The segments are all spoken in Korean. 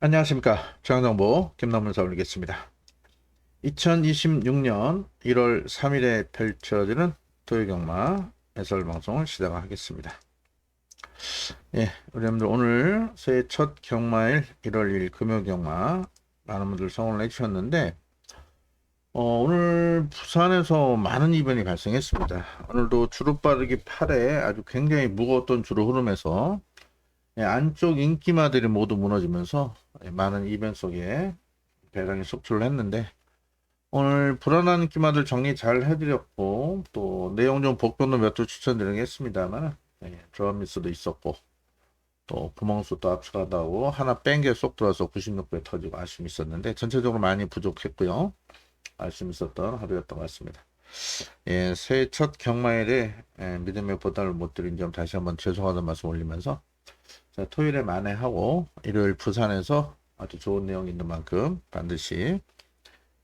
안녕하십니까. 중앙정보 김남문사 올리겠습니다. 2026년 1월 3일에 펼쳐지는 토요경마 해설방송을 시작하겠습니다. 예, 우리 여러분들 오늘 새해 첫 경마일 1월 1일 금요경마 많은 분들 성원을 해주셨는데 오늘 부산에서 많은 이변이 발생했습니다. 오늘도 주루빠르기 8에 아주 굉장히 무거웠던 주루 흐름에서 안쪽 인기마들이 모두 무너지면서 많은 이변 속에 대단히 속출을 했는데 오늘 불안한 인기마들 정리 잘 해드렸고 또 내용 좀 복변도 몇 주 추천드리겠습니다만 드럼 미스도 있었고 또 구멍수 또 압축하다고 하나 뺀 게 쏙 들어와서 96부에 터지고 아쉬움이 있었는데 전체적으로 많이 부족했고요. 아쉬움이 있었던 하루였던 것 같습니다. 예, 새해 첫 경마일에 믿음의 보답을 못 드린 점 다시 한번 죄송하다는 말씀 올리면서 자, 토요일에 만회하고 일요일 부산에서 아주 좋은 내용 있는 만큼 반드시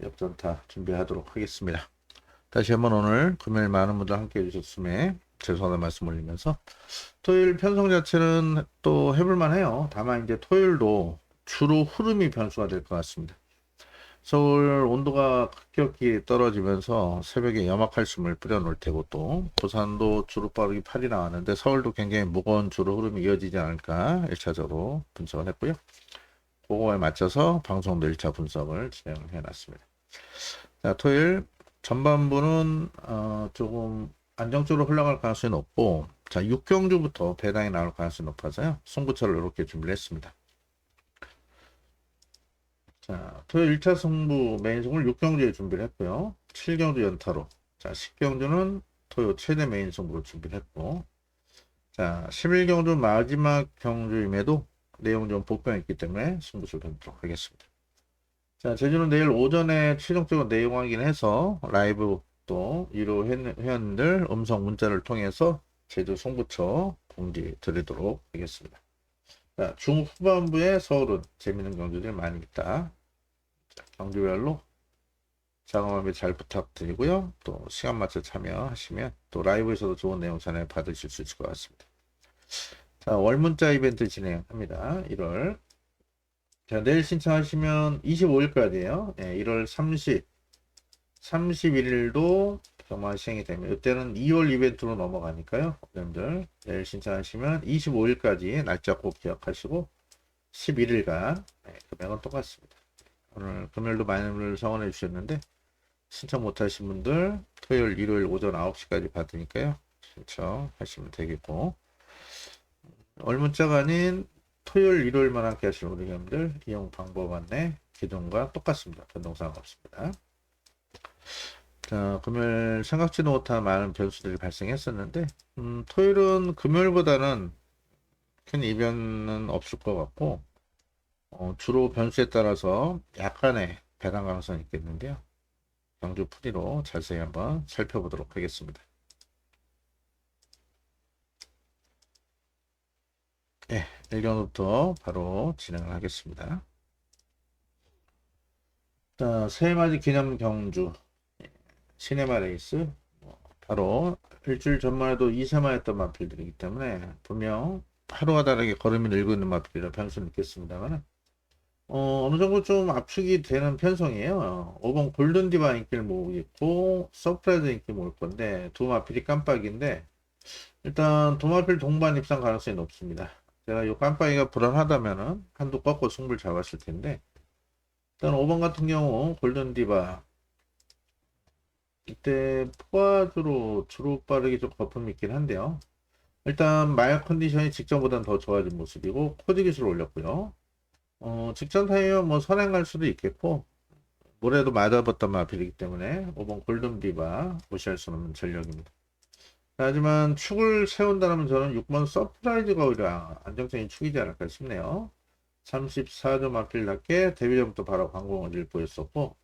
역전타 준비하도록 하겠습니다. 다시 한번 오늘 금요일 많은 분들 함께 해주셨음에 죄송하다는 말씀 올리면서 토요일 편성 자체는 또 해볼만 해요. 다만 이제 토요일도 주로 흐름이 변수가 될 것 같습니다. 서울 온도가 급격히 떨어지면서 새벽에 염화칼슘을 뿌려놓을 테고 또 부산도 주로 빠르기 8이 나왔는데 서울도 굉장히 무거운 주로 흐름이 이어지지 않을까 1차적으로 분석을 했고요. 그거에 맞춰서 방송도 1차 분석을 진행을 해놨습니다. 자, 토요일 전반부는 조금 안정적으로 흘러갈 가능성이 높고 자 6경주부터 배당이 나올 가능성이 높아서요. 승부처를 이렇게 준비를 했습니다. 자, 토요일 1차 승부 메인 승부를 6경주에 준비를 했고요. 7경주 연타로. 자, 10경주는 토요 최대 메인 승부로 준비를 했고. 자, 11경주 마지막 경주임에도 내용 좀 복병했기 때문에 승부를 던지도록 하겠습니다. 자, 제주는 내일 오전에 최종적으로 내용 확인해서 라이브 또 유료 회원들 음성 문자를 통해서 제주 승부처 공지 드리도록 하겠습니다. 자, 중후반부에 서울은 재밌는 경주들이 많이 있다. 자, 경주별로 작업하면 잘 부탁드리고요. 또 시간 맞춰 참여하시면 또 라이브에서도 좋은 내용 전해 받으실 수 있을 것 같습니다. 자, 월문자 이벤트 진행합니다. 1월. 자, 내일 신청하시면 25일까지예요. 네, 1월 31일도 경마 시행이 되면 이때는 2월 이벤트로 넘어가니까요. 여러분들 내일 신청하시면 25일까지 날짜 꼭 기억하시고 11일간 금액은 똑같습니다. 오늘 금요일도 많은 분들 성원해 주셨는데 신청 못하신 분들 토요일, 일요일 오전 9시까지 받으니까요. 신청하시면 되겠고 얼문자가 아닌 토요일, 일요일만 함께 하실 우리 회원들 이용 방법 안내 기존과 똑같습니다. 변동사항 없습니다. 자, 금요일 생각지도 못한 많은 변수들이 발생했었는데 토요일은 금요일보다는 큰 이변은 없을 것 같고 주로 변수에 따라서 약간의 배당 가능성이 있겠는데요. 경주 풀이로 자세히 한번 살펴보도록 하겠습니다. 네, 1경부터 바로 진행을 하겠습니다. 자, 새해맞이 기념 경주 시네마 레이스 바로 일주일 전만 해도 2세만 했던 마필들이기 때문에 분명 하루와 다르게 걸음이 늘고 있는 마필이라 변수는 있겠습니다만 어느 정도 좀 압축이 되는 편성이에요. 5번 골든디바 인기를 모으고 있고 서프라이즈 인기 모을 건데 두 마필이 깜빡인데 일단 두 마필 동반 입상 가능성이 높습니다. 제가 이 깜빡이가 불안하다면은 한두 꺾고 승부를 잡았을 텐데 일단 5번 같은 경우 골든디바 이때 포화주로 주로 빠르게 좀 거품이 있긴 한데요. 일단 마약 컨디션이 직전보다는 더 좋아진 모습이고 코드 기술을 올렸고요. 직전 타이어 뭐 선행할 수도 있겠고 모래도 맞아봤던 마필이기 때문에 5번 골든비바 무시할 수 없는 전력입니다. 하지만 축을 세운다면 저는 6번 서프라이즈가 오히려 안정적인 축이지 않을까 싶네요. 34조 마필답게 데뷔 전부터 바로 광공을 보였었고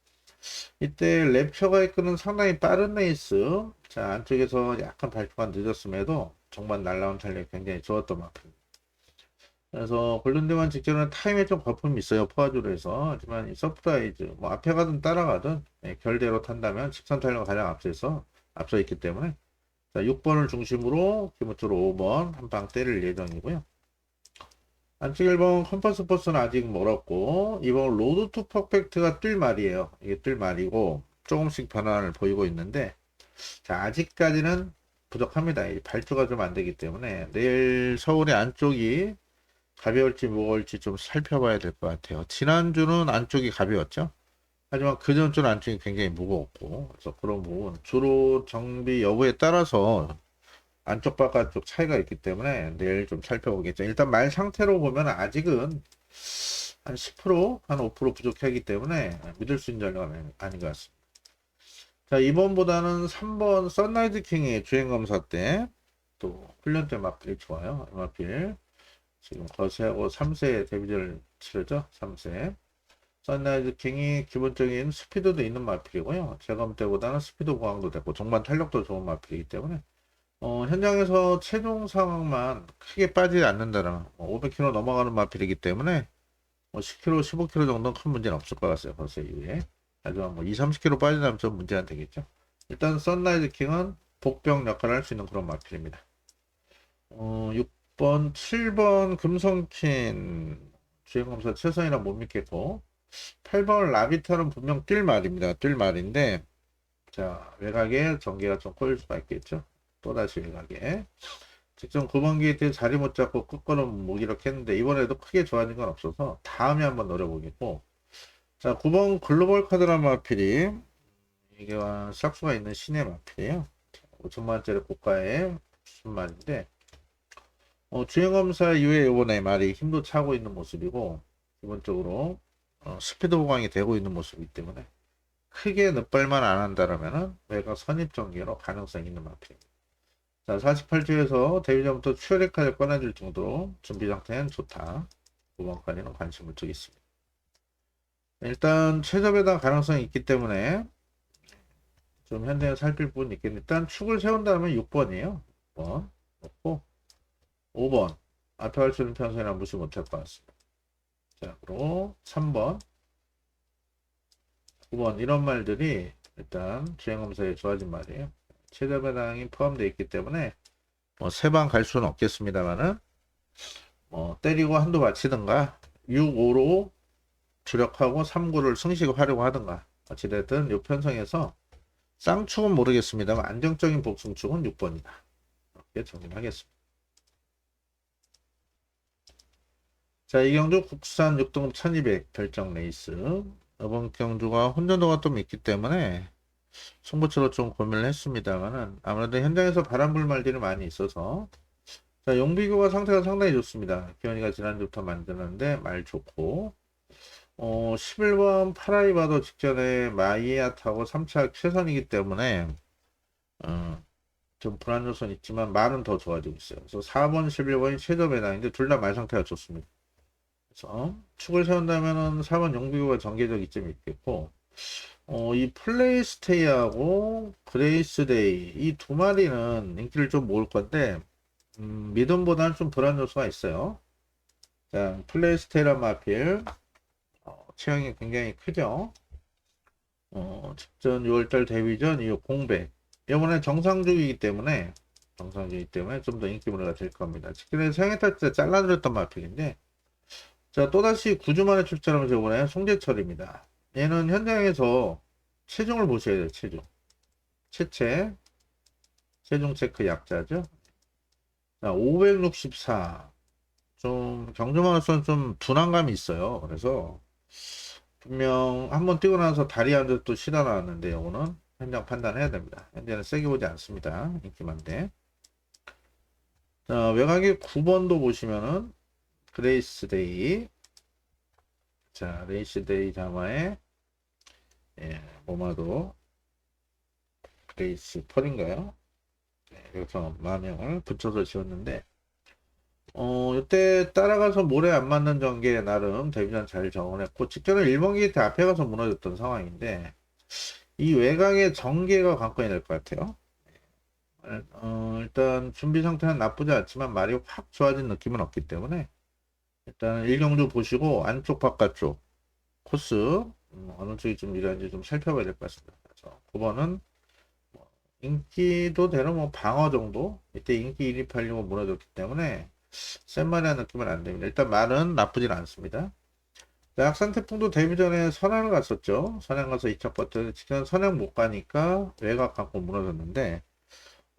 이때 랩처가 이끄는 상당히 빠른 레이스 자 안쪽에서 약간 발표가 늦었음에도 정말 날라온 탄력이 굉장히 좋았던 마필 그래서 골든디만 직전에 타임에 좀 거품이 있어요. 포화주로 해서. 하지만 이 서프라이즈, 뭐 앞에 가든 따라가든 결대로 탄다면 직선 탄력 가장 앞서 있기 때문에 자, 6번을 중심으로 기본적으로 5번 한 방 때릴 예정이고요. 안쪽 1번 컴퍼스 포스는 아직 멀었고, 이번 로드 투 퍼펙트가 뜰 말이에요. 이게 뜰 말이고, 조금씩 변화를 보이고 있는데, 자, 아직까지는 부족합니다. 이 발주가 좀 안 되기 때문에, 내일 서울의 안쪽이 가벼울지 무거울지 좀 살펴봐야 될 것 같아요. 지난주는 안쪽이 가벼웠죠. 하지만 그 전주는 안쪽이 굉장히 무거웠고, 그래서 그런 부분, 주로 정비 여부에 따라서 안쪽 바깥쪽 차이가 있기 때문에 내일 좀 살펴보겠죠. 일단 말 상태로 보면 아직은 한 10%, 한 5% 부족하기 때문에 믿을 수 있는 전략은 아닌 것 같습니다. 자, 2번보다는 3번 선라이즈 킹이 주행검사 때 또 훈련 때 마필이 좋아요. 마필 지금 거세하고 3세 데뷔를 치르죠. 3세 선라이즈 킹이 기본적인 스피드도 있는 마필이고요. 제검 때보다는 스피드 보강도 됐고 종반 탄력도 좋은 마필이기 때문에 현장에서 최종 상황만 크게 빠지지 않는다는 500km 넘어가는 마필이기 때문에 10km, 15km 정도는 큰 문제는 없을 것 같아요. 벌써 이후에. 하지만 2, 30km 빠지면 좀 문제가 되겠죠. 일단 선라이즈 킹은 복병 역할을 할 수 있는 그런 마필입니다. 6번, 7번 금성킨 주행검사 최선이라 못 믿겠고 8번 라비타는 분명 뛸 말입니다. 뛸 말인데 자 외곽에 전개가 좀 꼬일 수가 있겠죠. 또다시 외곽에 직전 9번 게이트에 자리 못 잡고 끝걸음 무기력 했는데 이번에도 크게 좋아진 건 없어서 다음에 한번 노려보겠고 자 9번 글로벌 카드란 마필이 이게 싹수가 있는 신의 마필이에요. 5천만원짜리 고가의 무슨 말인데 주행검사 이후에 이번에 말이 힘도 차고 있는 모습이고 기본적으로 스피드 보강이 되고 있는 모습이기 때문에 크게 늑발만 안 한다라면은 외곽 선입 전개로 가능성 있는 마필입니다. 자, 48주에서 데뷔 전부터 추월핵까지 꺼내줄 정도로 준비 상태는 좋다. 5번까지는 관심을 두겠습니다. 일단 최저배당 가능성이 있기 때문에 좀 현대에 살필 부분이 있겠는데 일단 축을 세운다면 6번이에요. 6번 놓고 5번 앞에 할 수 있는 편성이라 무시 못할 것 같습니다. 자, 그리고 3번 9번 이런 말들이 일단 주행검사에 좋아진 말이에요. 최저 배당이 포함되어 있기 때문에 세 방 갈 수는 없겠습니다만은 때리고 한두 맞히든가 6, 5로 주력하고 3, 9를 승식하려고 하든가 어찌됐든 이 편성에서 쌍축은 모르겠습니다만 안정적인 복승축은 6번이다. 이렇게 정리하겠습니다. 자, 이 경주 국산 6등급 1200 결정 레이스 이번 경주가 혼전도가 좀 있기 때문에 승부처로 좀 고민을 했습니다만은 아무래도 현장에서 바람불 말들이 많이 있어서 자, 용비교가 상태가 상당히 좋습니다. 기현이가 지난주부터 만드는데 말 좋고 11번 파라이바도 직전에 마이야 타고 3차 최선이기 때문에 좀 불안 요소는 있지만 말은 더 좋아지고 있어요. 그래서 4번, 11번이 최저 배당인데 둘 다 말 상태가 좋습니다. 그래서 축을 세운다면은 4번 용비교가 전개적 이점이 있겠고 이 플레이스테이하고 그레이스데이 이 두 마리는 인기를 좀 모을 건데 미돈보다는 좀 불안 요소가 있어요. 자, 플레이스테이란 마필 체형이 굉장히 크죠. 직전 6월달 데뷔전 이후 공백 이번에 정상주의이기 때문에 좀 더 인기몰이가 될 겁니다. 직전에 생애 탈 때 잘라드렸던 마필인데 자 또다시 9주 만에 출전하면서 이번에 송재철입니다. 얘는 현장에서 체중을 보셔야 돼요. 체중 체크 약자죠. 자 564 좀 경주마라손 좀 둔한감이 있어요. 그래서 분명 한번 뛰고 나서 다리 안에 또 실어 나왔는데 요거는 현장 판단해야 됩니다. 현재는 세게 보지 않습니다. 인기만데. 자, 외곽에 9번도 보시면은 그레이스데이. 자, 레이스데이 자마에 모마도 그레이스 펄인가요? 네, 여기서 마명을 붙여서 지었는데 이때 따라가서 모래 안 맞는 전개 나름 데뷔전 잘 정원했고 직전에 1번 게이트 앞에 가서 무너졌던 상황인데 이 외곽의 전개가 관건이 될 것 같아요. 일단 준비 상태는 나쁘지 않지만 말이 확 좋아진 느낌은 없기 때문에 일단 1경주 보시고 안쪽 바깥쪽 코스 어느 쪽이 좀 유리한지 좀 살펴봐야 될 것 같습니다. 그래서 9번은 인기도 되는 방어 정도 이때 인기 1위 팔리고 무너졌기 때문에 센 말이라는 느낌은 안 됩니다. 일단 말은 나쁘진 않습니다. 자, 악산 태풍도 데뷔 전에 선양을 갔었죠. 선양 가서 2차 버튼 지금 선양 못 가니까 외곽 갖고 무너졌는데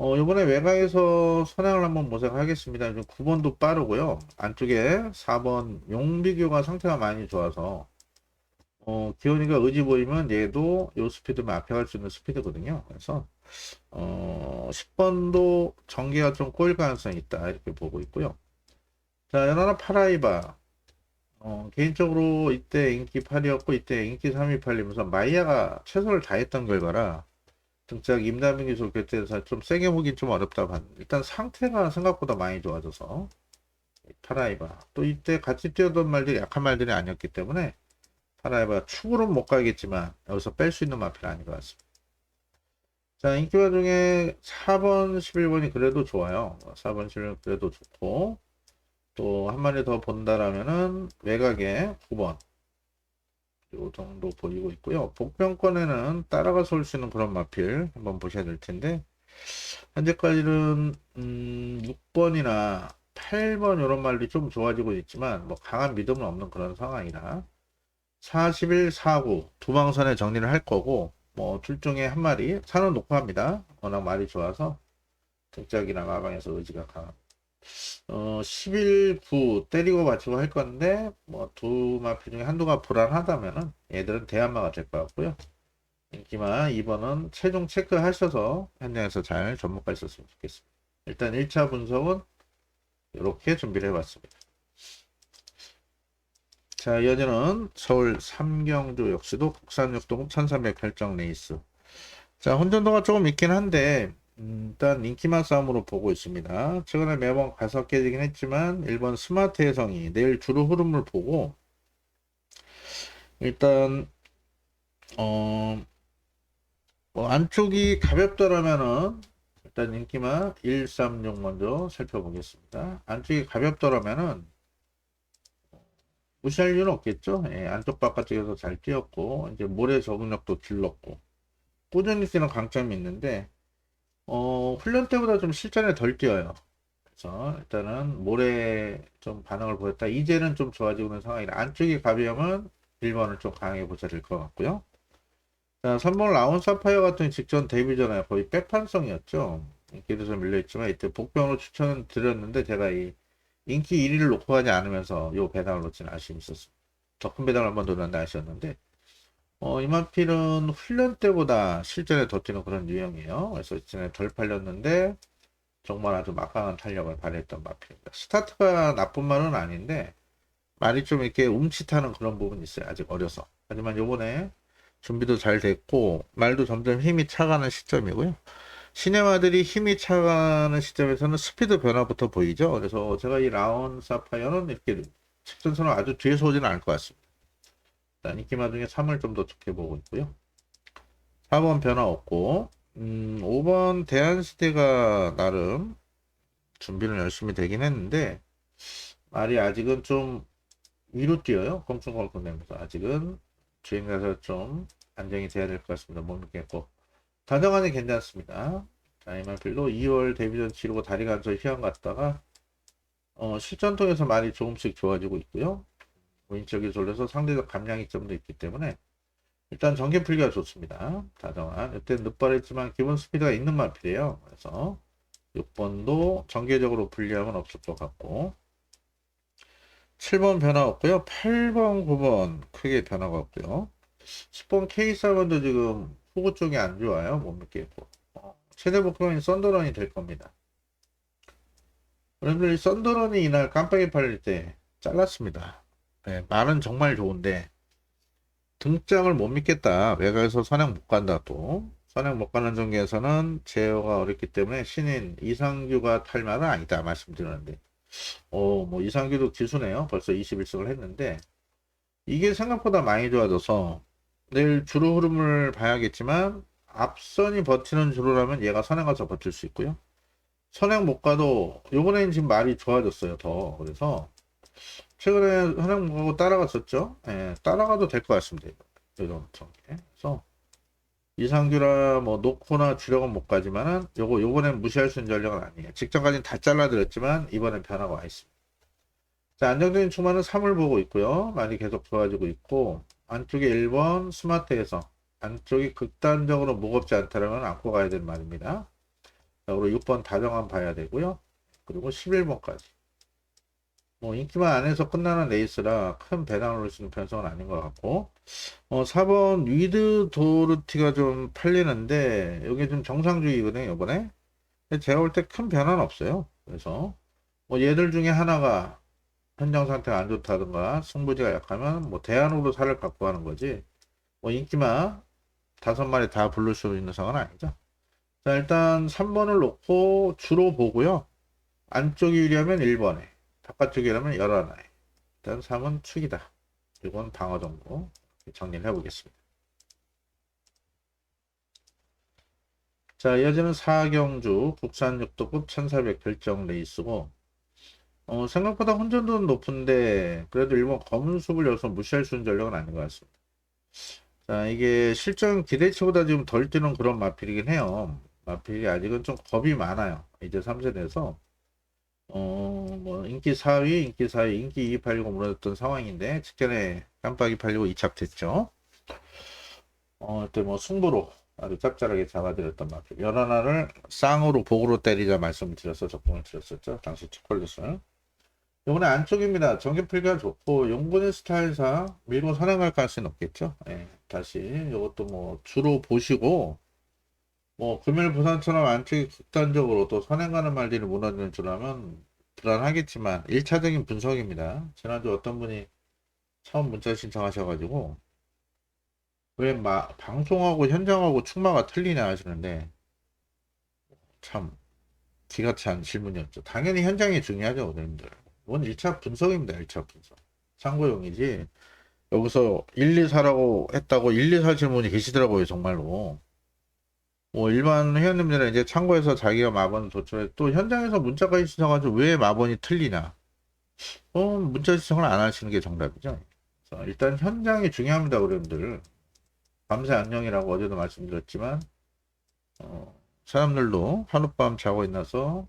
이번에 외곽에서 선양을 한번 모색하겠습니다. 9번도 빠르고요. 안쪽에 4번 용비교가 상태가 많이 좋아서 기온이가 의지 보이면 얘도 요 스피드면 앞에 갈 수 있는 스피드거든요. 그래서 10번도 전개가 좀 꼬일 가능성이 있다 이렇게 보고 있고요. 자, 연하나 파라이바 개인적으로 이때 인기 8이었고 이때 인기 3이 팔리면서 마이야가 최선을 다했던 결과라 등짝 임다빈 기술 교체에서 좀 세게 보긴 좀 어렵다 봤는데 일단 상태가 생각보다 많이 좋아져서 파라이바 또 이때 같이 뛰어던 말들이 약한 말들이 아니었기 때문에 파라이바 축으로는 못 가겠지만 여기서 뺄 수 있는 마필은 아닌 것 같습니다. 자, 인기화 중에 4번 11번이 그래도 좋아요. 4번 11번 그래도 좋고 또 한 마리 더 본다라면은 외곽에 9번 요 정도 보이고 있고요. 복병권에는 따라가서 올 수 있는 그런 마필 한번 보셔야 될 텐데 현재까지는 6번이나 8번 이런 말들이 좀 좋아지고 있지만 뭐 강한 믿음은 없는 그런 상황이라 41, 49 두 방선에 정리를 할 거고 뭐 둘 중에 한 마리 산은 높고 합니다. 워낙 말이 좋아서 등짝이나 마방에서 의지가 강한 11, 9 때리고 맞추고 할 건데 뭐 두 마필 중에 한두가 불안하다면은 얘들은 대한마가 될 것 같고요. 인기마 2번은 최종 체크하셔서 현장에서 잘 접목할 수 있었으면 좋겠습니다. 일단 1차 분석은 이렇게 준비를 해봤습니다. 자, 이어지는 서울 삼경주 역시도 국산육동 1308정 레이스. 자, 혼전도가 조금 있긴 한데 일단 인기만 싸움으로 보고 있습니다. 최근에 매번 가서 깨지긴 했지만 1번 스마트 해성이 내일 주로 흐름을 보고 일단 뭐 안쪽이 가볍더라면은 일단 인기만 136 먼저 살펴보겠습니다. 안쪽이 가볍더라면은 무시할 이유는 없겠죠. 예, 안쪽 바깥쪽에서 잘 뛰었고 이제 모래 적응력도 길렀고 꾸준히 뛰는 강점이 있는데 훈련 때보다 좀 실전에 덜 뛰어요. 그래서 일단은 모래 좀 반응을 보였다. 이제는 좀 좋아지고 있는 상황이라 안쪽이 가벼우면 1번을 좀 강하게 보셔야 될 것 같고요. 자, 3번 라운 사파이어 같은 직전 데뷔 전에 거의 백판성이었죠. 인기도 좀 밀려있지만 이때 복병으로 추천을 드렸는데 제가 이 인기 1위를 놓고 가지 않으면서 요 배당을 놓치는 아쉬움이 있었습니다. 더 큰 배당을 한번 놓는데 아쉬웠는데 이만필은 훈련 때보다 실전에 더 뛰는 그런 유형이에요. 그래서 이전에 덜 팔렸는데 정말 아주 막강한 탄력을 발휘했던 마필입니다. 스타트가 나쁜 말은 아닌데 말이 좀 이렇게 움찔하는 그런 부분이 있어요. 아직 어려서. 하지만 요번에 준비도 잘 됐고 말도 점점 힘이 차가는 시점이고요. 시네마들이 힘이 차가는 시점에서는 스피드 변화부터 보이죠. 그래서 제가 이 라운 사파이어는 이렇게 직선선을 아주 뒤에서 오지는 않을 것 같습니다. 일단 인기마 중에 3을 좀 더 좋게 보고 있고요. 4번 변화 없고 5번 대한시대가 나름 준비를 열심히 되긴 했는데 말이 아직은 좀 위로 뛰어요. 껑충껑충 되면서 아직은 주행가서 좀 안정이 돼야 될 것 같습니다. 못 믿겠고 다정하니 괜찮습니다. 자, 이말필도 2월 데뷔전 치르고 다리가 안 좋아 휴양 갔다가 실전 통해서 많이 조금씩 좋아지고 있고요. 왼쪽이 돌려서 상대적 감량이점도 있기 때문에 일단 전개 풀기가 좋습니다. 다정한 이때 늦발했지만 기본 스피드가 있는 마필이에요. 그래서 6번도 전개적으로 불리함은 없을 것 같고 7번 변화 없고요. 8번, 9번 크게 변화가 없고요. 10번 K7도 지금 후구 쪽이 안 좋아요. 못 믿겠고 최대 목표는 썬더런이 될 겁니다. 여러분들 썬더런이 이날 깜빡이 팔릴 때 잘랐습니다. 네, 말은 정말 좋은데 등장을 못 믿겠다. 외곽에서 선행 못 간다 또. 선행 못 가는 전개에서는 제어가 어렵기 때문에 신인 이상규가 탈 말은 아니다 말씀드렸는데 뭐 이상규도 기수네요. 벌써 21승을 했는데 이게 생각보다 많이 좋아져서 내일 주로 흐름을 봐야겠지만 앞선이 버티는 주로라면 얘가 선행 가서 버틸 수 있고요. 선행 못 가도 요번에는 지금 말이 좋아졌어요. 더 그래서 최근에 선행 못 가고 따라갔었죠. 예, 따라가도 될 것 같습니다. 이런 전개. 그래서 이상규라 뭐 놓거나 주력은 못 가지만은 요번엔 무시할 수 있는 전력은 아니에요. 직전까지는 다 잘라드렸지만 이번엔 변화가 와 있습니다. 자, 안정적인 초반은 3을 보고 있고요. 많이 계속 좋아지고 있고, 안쪽에 1번 스마트에서 안쪽이 극단적으로 무겁지 않다면 안고 가야 되는 말입니다. 자, 그리고 6번 다정한 봐야 되고요. 그리고 11번까지. 뭐 인기만 안에서 끝나는 레이스라 큰 배당을 올 수 있는 편성은 아닌 것 같고, 4번 위드 도르티가 좀 팔리는데 여기 좀 정상주의거든요, 이번에. 제가 볼 때 큰 변화는 없어요. 그래서 뭐 얘들 중에 하나가 현장 상태가 안 좋다든가 승부지가 약하면 뭐 대안으로 살을 갖고 가는 거지, 뭐 인기만 5마리 다 부를 수 있는 상황은 아니죠. 자, 일단 3번을 놓고 주로 보고요. 안쪽이 유리하면 1번에, 바깥쪽이 유리하면 11에. 일단 3은 축이다. 이건 방어 정도 정리를 해보겠습니다. 자, 이어지는 4경주 국산 6도급 1400 결정 레이스고, 생각보다 혼전도는 높은데 그래도 일본 검은숲을 여기서 무시할 수 있는 전력은 아닌 것 같습니다. 자, 이게 실전 기대치보다 지금 덜 뛰는 그런 마필이긴 해요. 마필이 아직은 좀 겁이 많아요. 이제 3세대에서 뭐 인기 4위, 인기 4위, 인기 2위 팔리고 무너졌던 상황인데 직전에 깜빡이 팔리고 이착됐죠. 그때 뭐 승부로 아주 짭짤하게 잡아드렸던 마필. 연하나를 쌍으로 복으로 때리자 말씀을 드려서 적응을 드렸었죠. 당시 초콜릿을. 이번에 안쪽입니다. 전기풀기가 좋고 용분의 스타일상 밀고 선행할 가능성이 높겠죠. 예, 다시 이것도 뭐 주로 보시고, 뭐 금일 부산처럼 안쪽이 극단적으로 또 선행하는 말들이 무너지는 줄 알면 불안하겠지만 1차적인 분석입니다. 지난주 어떤 분이 처음 문자 신청하셔가지고 왜 방송하고 현장하고 축마가 틀리냐 하시는데, 참 기가 찬 질문이었죠. 당연히 현장이 중요하죠, 여러분들. 이건 1차 분석입니다. 1차 분석. 참고용이지. 여기서 1, 2, 4라고 했다고 1, 2, 4 질문이 계시더라고요, 정말로. 뭐 일반 회원님들은 이제 참고해서 자기가 마번을 도출해, 또 현장에서 문자까지 신청하죠. 왜 마번이 틀리냐? 문자 신청을 안 하시는 게 정답이죠. 그래서 일단 현장이 중요합니다, 여러분들. 밤새 안녕이라고 어제도 말씀드렸지만, 사람들도 하룻밤 자고 있나서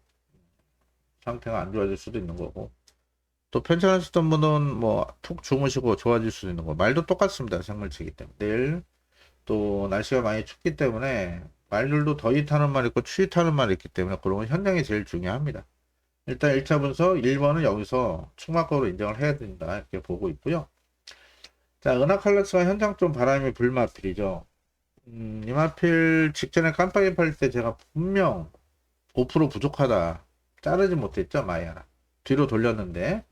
상태가 안 좋아질 수도 있는 거고, 또 편찮으셨던 분은 뭐 푹 주무시고 좋아질 수도 있는 거, 말도 똑같습니다. 생물치기 때문에. 내일 또 날씨가 많이 춥기 때문에 말들도 더위 타는 말 있고 추위 타는 말이 있기 때문에 그런 건 현장이 제일 중요합니다. 일단 1차 분석 1번은 여기서 축마거로 인정을 해야 된다, 이렇게 보고 있고요. 자, 은하칼라스가 현장 좀 바람이 불마필이죠. 이 마필 직전에 깜빡이 팔 때 제가 분명 5% 부족하다 자르지 못했죠, 마이야나. 뒤로 돌렸는데,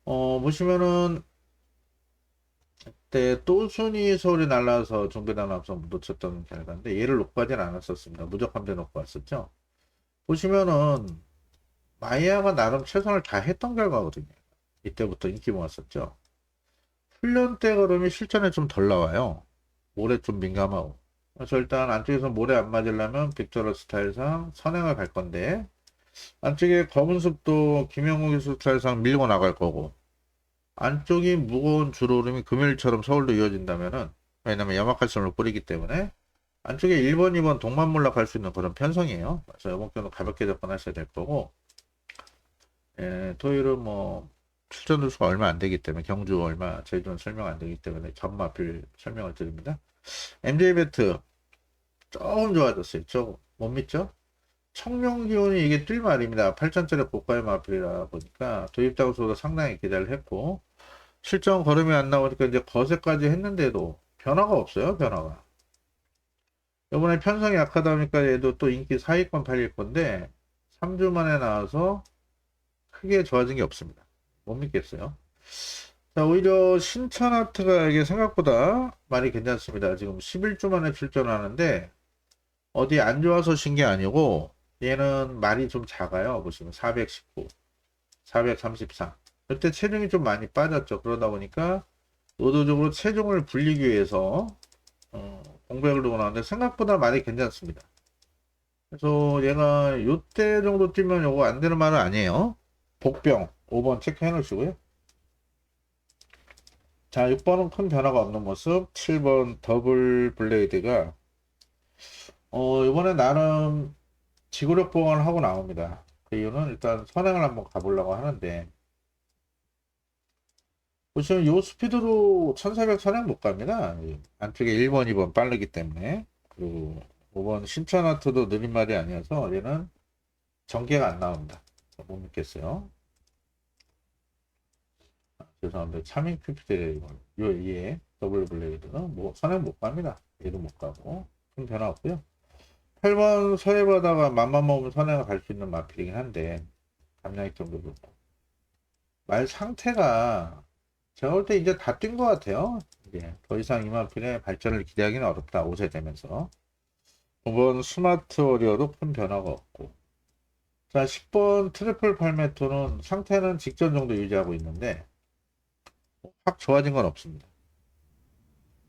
보시면은 그때 또 순위 서울이 날라와서 중배단 앞서 놓쳤던 결과인데 얘를 놓고 가진 않았었습니다. 무적함대 놓고 왔었죠. 보시면은 마이야가 나름 최선을 다했던 결과거든요. 이때부터 인기 모았었죠. 훈련 때 걸음이 실전에 좀 덜 나와요. 모래 좀 민감하고. 그래서 일단 안쪽에서 모래 안 맞으려면 빅토르 스타일상 선행을 갈 건데, 안쪽에 검은 숲도 김영욱의 스타일상 밀고 나갈 거고, 안쪽이 무거운 주로름이 금요일처럼 서울도 이어진다면은, 왜냐면 염화칼슘을 뿌리기 때문에 안쪽에 1번, 2번 동반몰락 할 수 있는 그런 편성이에요. 그래서 이번 경도 가볍게 접근하셔야 될 거고, 예, 토요일은 뭐 출전 두수가 얼마 안 되기 때문에, 경주 얼마 제주는 설명 안 되기 때문에 전마필 설명을 드립니다. MJ 배트 조금 좋아졌어요. 조금 못 믿죠? 청룡 기온이 이게 뛸 말입니다. 8천짜리 고가의 마필이라 보니까 도입 장소도 상당히 기대를 했고, 실전 걸음이 안 나오니까 이제 거세까지 했는데도 변화가 없어요. 변화가. 이번에 편성이 약하다 보니까 얘도 또 인기 상위권 팔릴 건데 3주 만에 나와서 크게 좋아진 게 없습니다. 못 믿겠어요. 자, 오히려 신천하트가 이게 생각보다 많이 괜찮습니다. 지금 11주 만에 출전하는데 어디 안 좋아서 신 게 아니고, 얘는 말이 좀 작아요. 보시면 419, 433. 그때 체중이 좀 많이 빠졌죠. 그러다 보니까 의도적으로 체중을 불리기 위해서 공백을 두고 나왔는데 생각보다 많이 괜찮습니다. 그래서 얘가 요때 정도 뛰면 요거 안 되는 말은 아니에요. 복병 5번 체크해 놓으시고요. 자, 6번은 큰 변화가 없는 모습, 7번 더블 블레이드가 이번에 나름 지구력 보강을 하고 나옵니다. 그 이유는 일단 선행을 한번 가보려고 하는데, 보시면 요 스피드로 1400 선행 못 갑니다. 이 안쪽에 1번, 2번 빠르기 때문에. 그리고 5번 신차나트도 느린 말이 아니어서 얘는 전개가 안 나옵니다. 못 믿겠어요. 죄송합니다. 차밍 큐피드 요 얘 더블 블레이드는 뭐 선행 못 갑니다. 얘도 못 가고 큰 변화 없고요. 8번 서해바다가 맘만 먹으면 선행을 갈 수 있는 마필이긴 한데 감량이 정도 그렇고 말 상태가 제가 볼 때 이제 다 뛴 것 같아요. 이제 더 이상 이 마필의 발전을 기대하기는 어렵다. 5세 되면서 5번 스마트 워리어도 큰 변화가 없고 자 10번 트리플 팔메토는 상태는 직전 정도 유지하고 있는데 확 좋아진 건 없습니다.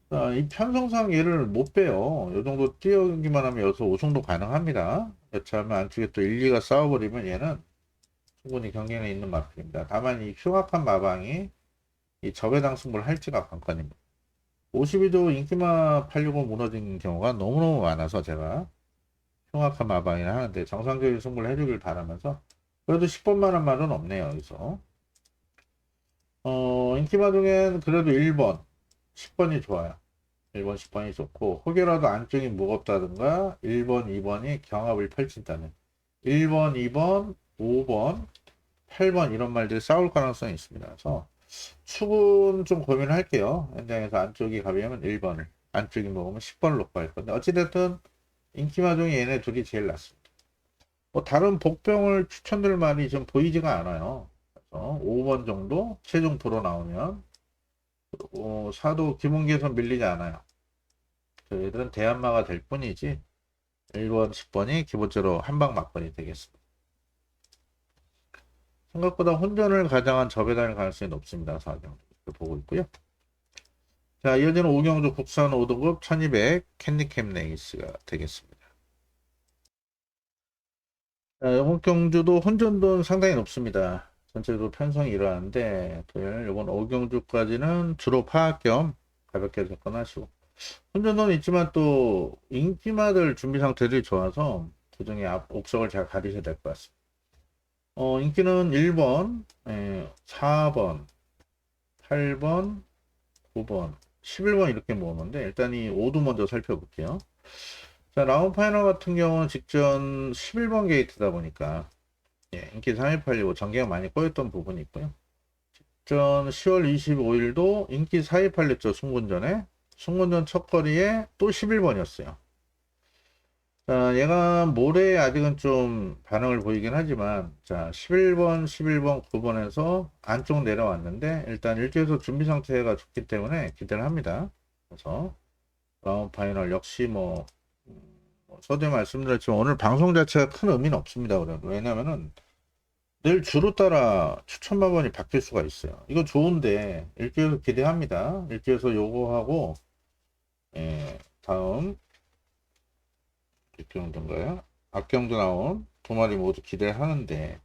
자, 이 편성상 얘를 못 빼요. 요 정도 뛰어기만 하면 여기서 5성도 가능합니다. 여차하면 안쪽에 또 1, 2가 싸워버리면 얘는 충분히 경쟁에 있는 마필입니다. 다만 이 흉악한 마방이 이 저배당 승부를 할지가 관건입니다. 52도 인기마 팔려고 무너진 경우가 너무너무 많아서 제가 흉악한 마방이라 하는데 정상적인 승부를 해주길 바라면서 그래도 10번만한 말은 없네요. 여기서 인기마 중엔 그래도 1번 10번이 좋아요. 1번 10번이 좋고 혹여라도 안쪽이 무겁다든가 1번 2번이 경합을 펼친다면 1번 2번 5번 8번 이런 말들이 싸울 가능성이 있습니다. 그래서 축은 좀 고민할게요. 현장에서 안쪽이 가벼우면 1번을 안쪽이 먹으면 10번을 놓고 할 건데 어찌됐든 인기마 중에 얘네 둘이 제일 낫습니다. 뭐 다른 복병을 추천드릴 말이 좀 보이지가 않아요. 그래서 5번 정도 최종 프로 나오면 사도 기본기에서 밀리지 않아요. 저희들은 대한마가 될 뿐이지 1번, 10번이 기본적으로 한방 막번이 되겠습니다. 생각보다 혼전을 가장한 저배당일 가능성이 높습니다. 4경주 보고 있고요. 자, 이어지는 오경주 국산 5등급 1200 캔디캡 레이스가 되겠습니다. 자, 영국 경주도 혼전도는 상당히 높습니다. 전체적으로 편성이 일어나는데 이번 오경주까지는 주로 파악 겸 가볍게 접근하시고 혼전도는 있지만 또 인기마들 준비 상태들이 좋아서 그중에 옥석을 잘 가리셔야 될 것 같습니다. 인기는 1번, 4번, 8번, 9번, 11번 이렇게 모으는데 일단 이 5도 먼저 살펴볼게요. 자, 라운드 파이널 같은 경우는 직전 11번 게이트다 보니까 인기 3위팔리고 전개가 많이 꼬였던 부분이 있고요. 직전 10월 25일도 인기 4위팔렸죠. 승군전 첫 거리에 또 11번이었어요. 자, 얘가 모레 아직은 좀 반응을 보이긴 하지만, 자, 11번, 9번에서 안쪽 내려왔는데, 일단 일주에서 준비 상태가 좋기 때문에 기대를 합니다. 그래서, 라운드 파이널 역시 서두에 말씀드렸지만, 오늘 방송 자체가 큰 의미는 없습니다. 왜냐면은, 늘 주로 따라 추천 방법이 바뀔 수가 있어요. 이거 좋은데, 일주에서 기대합니다. 일주에서 요거 하고, 다음, 정도인가요? 악경도 나온 두 마리 모두 기대를 하는데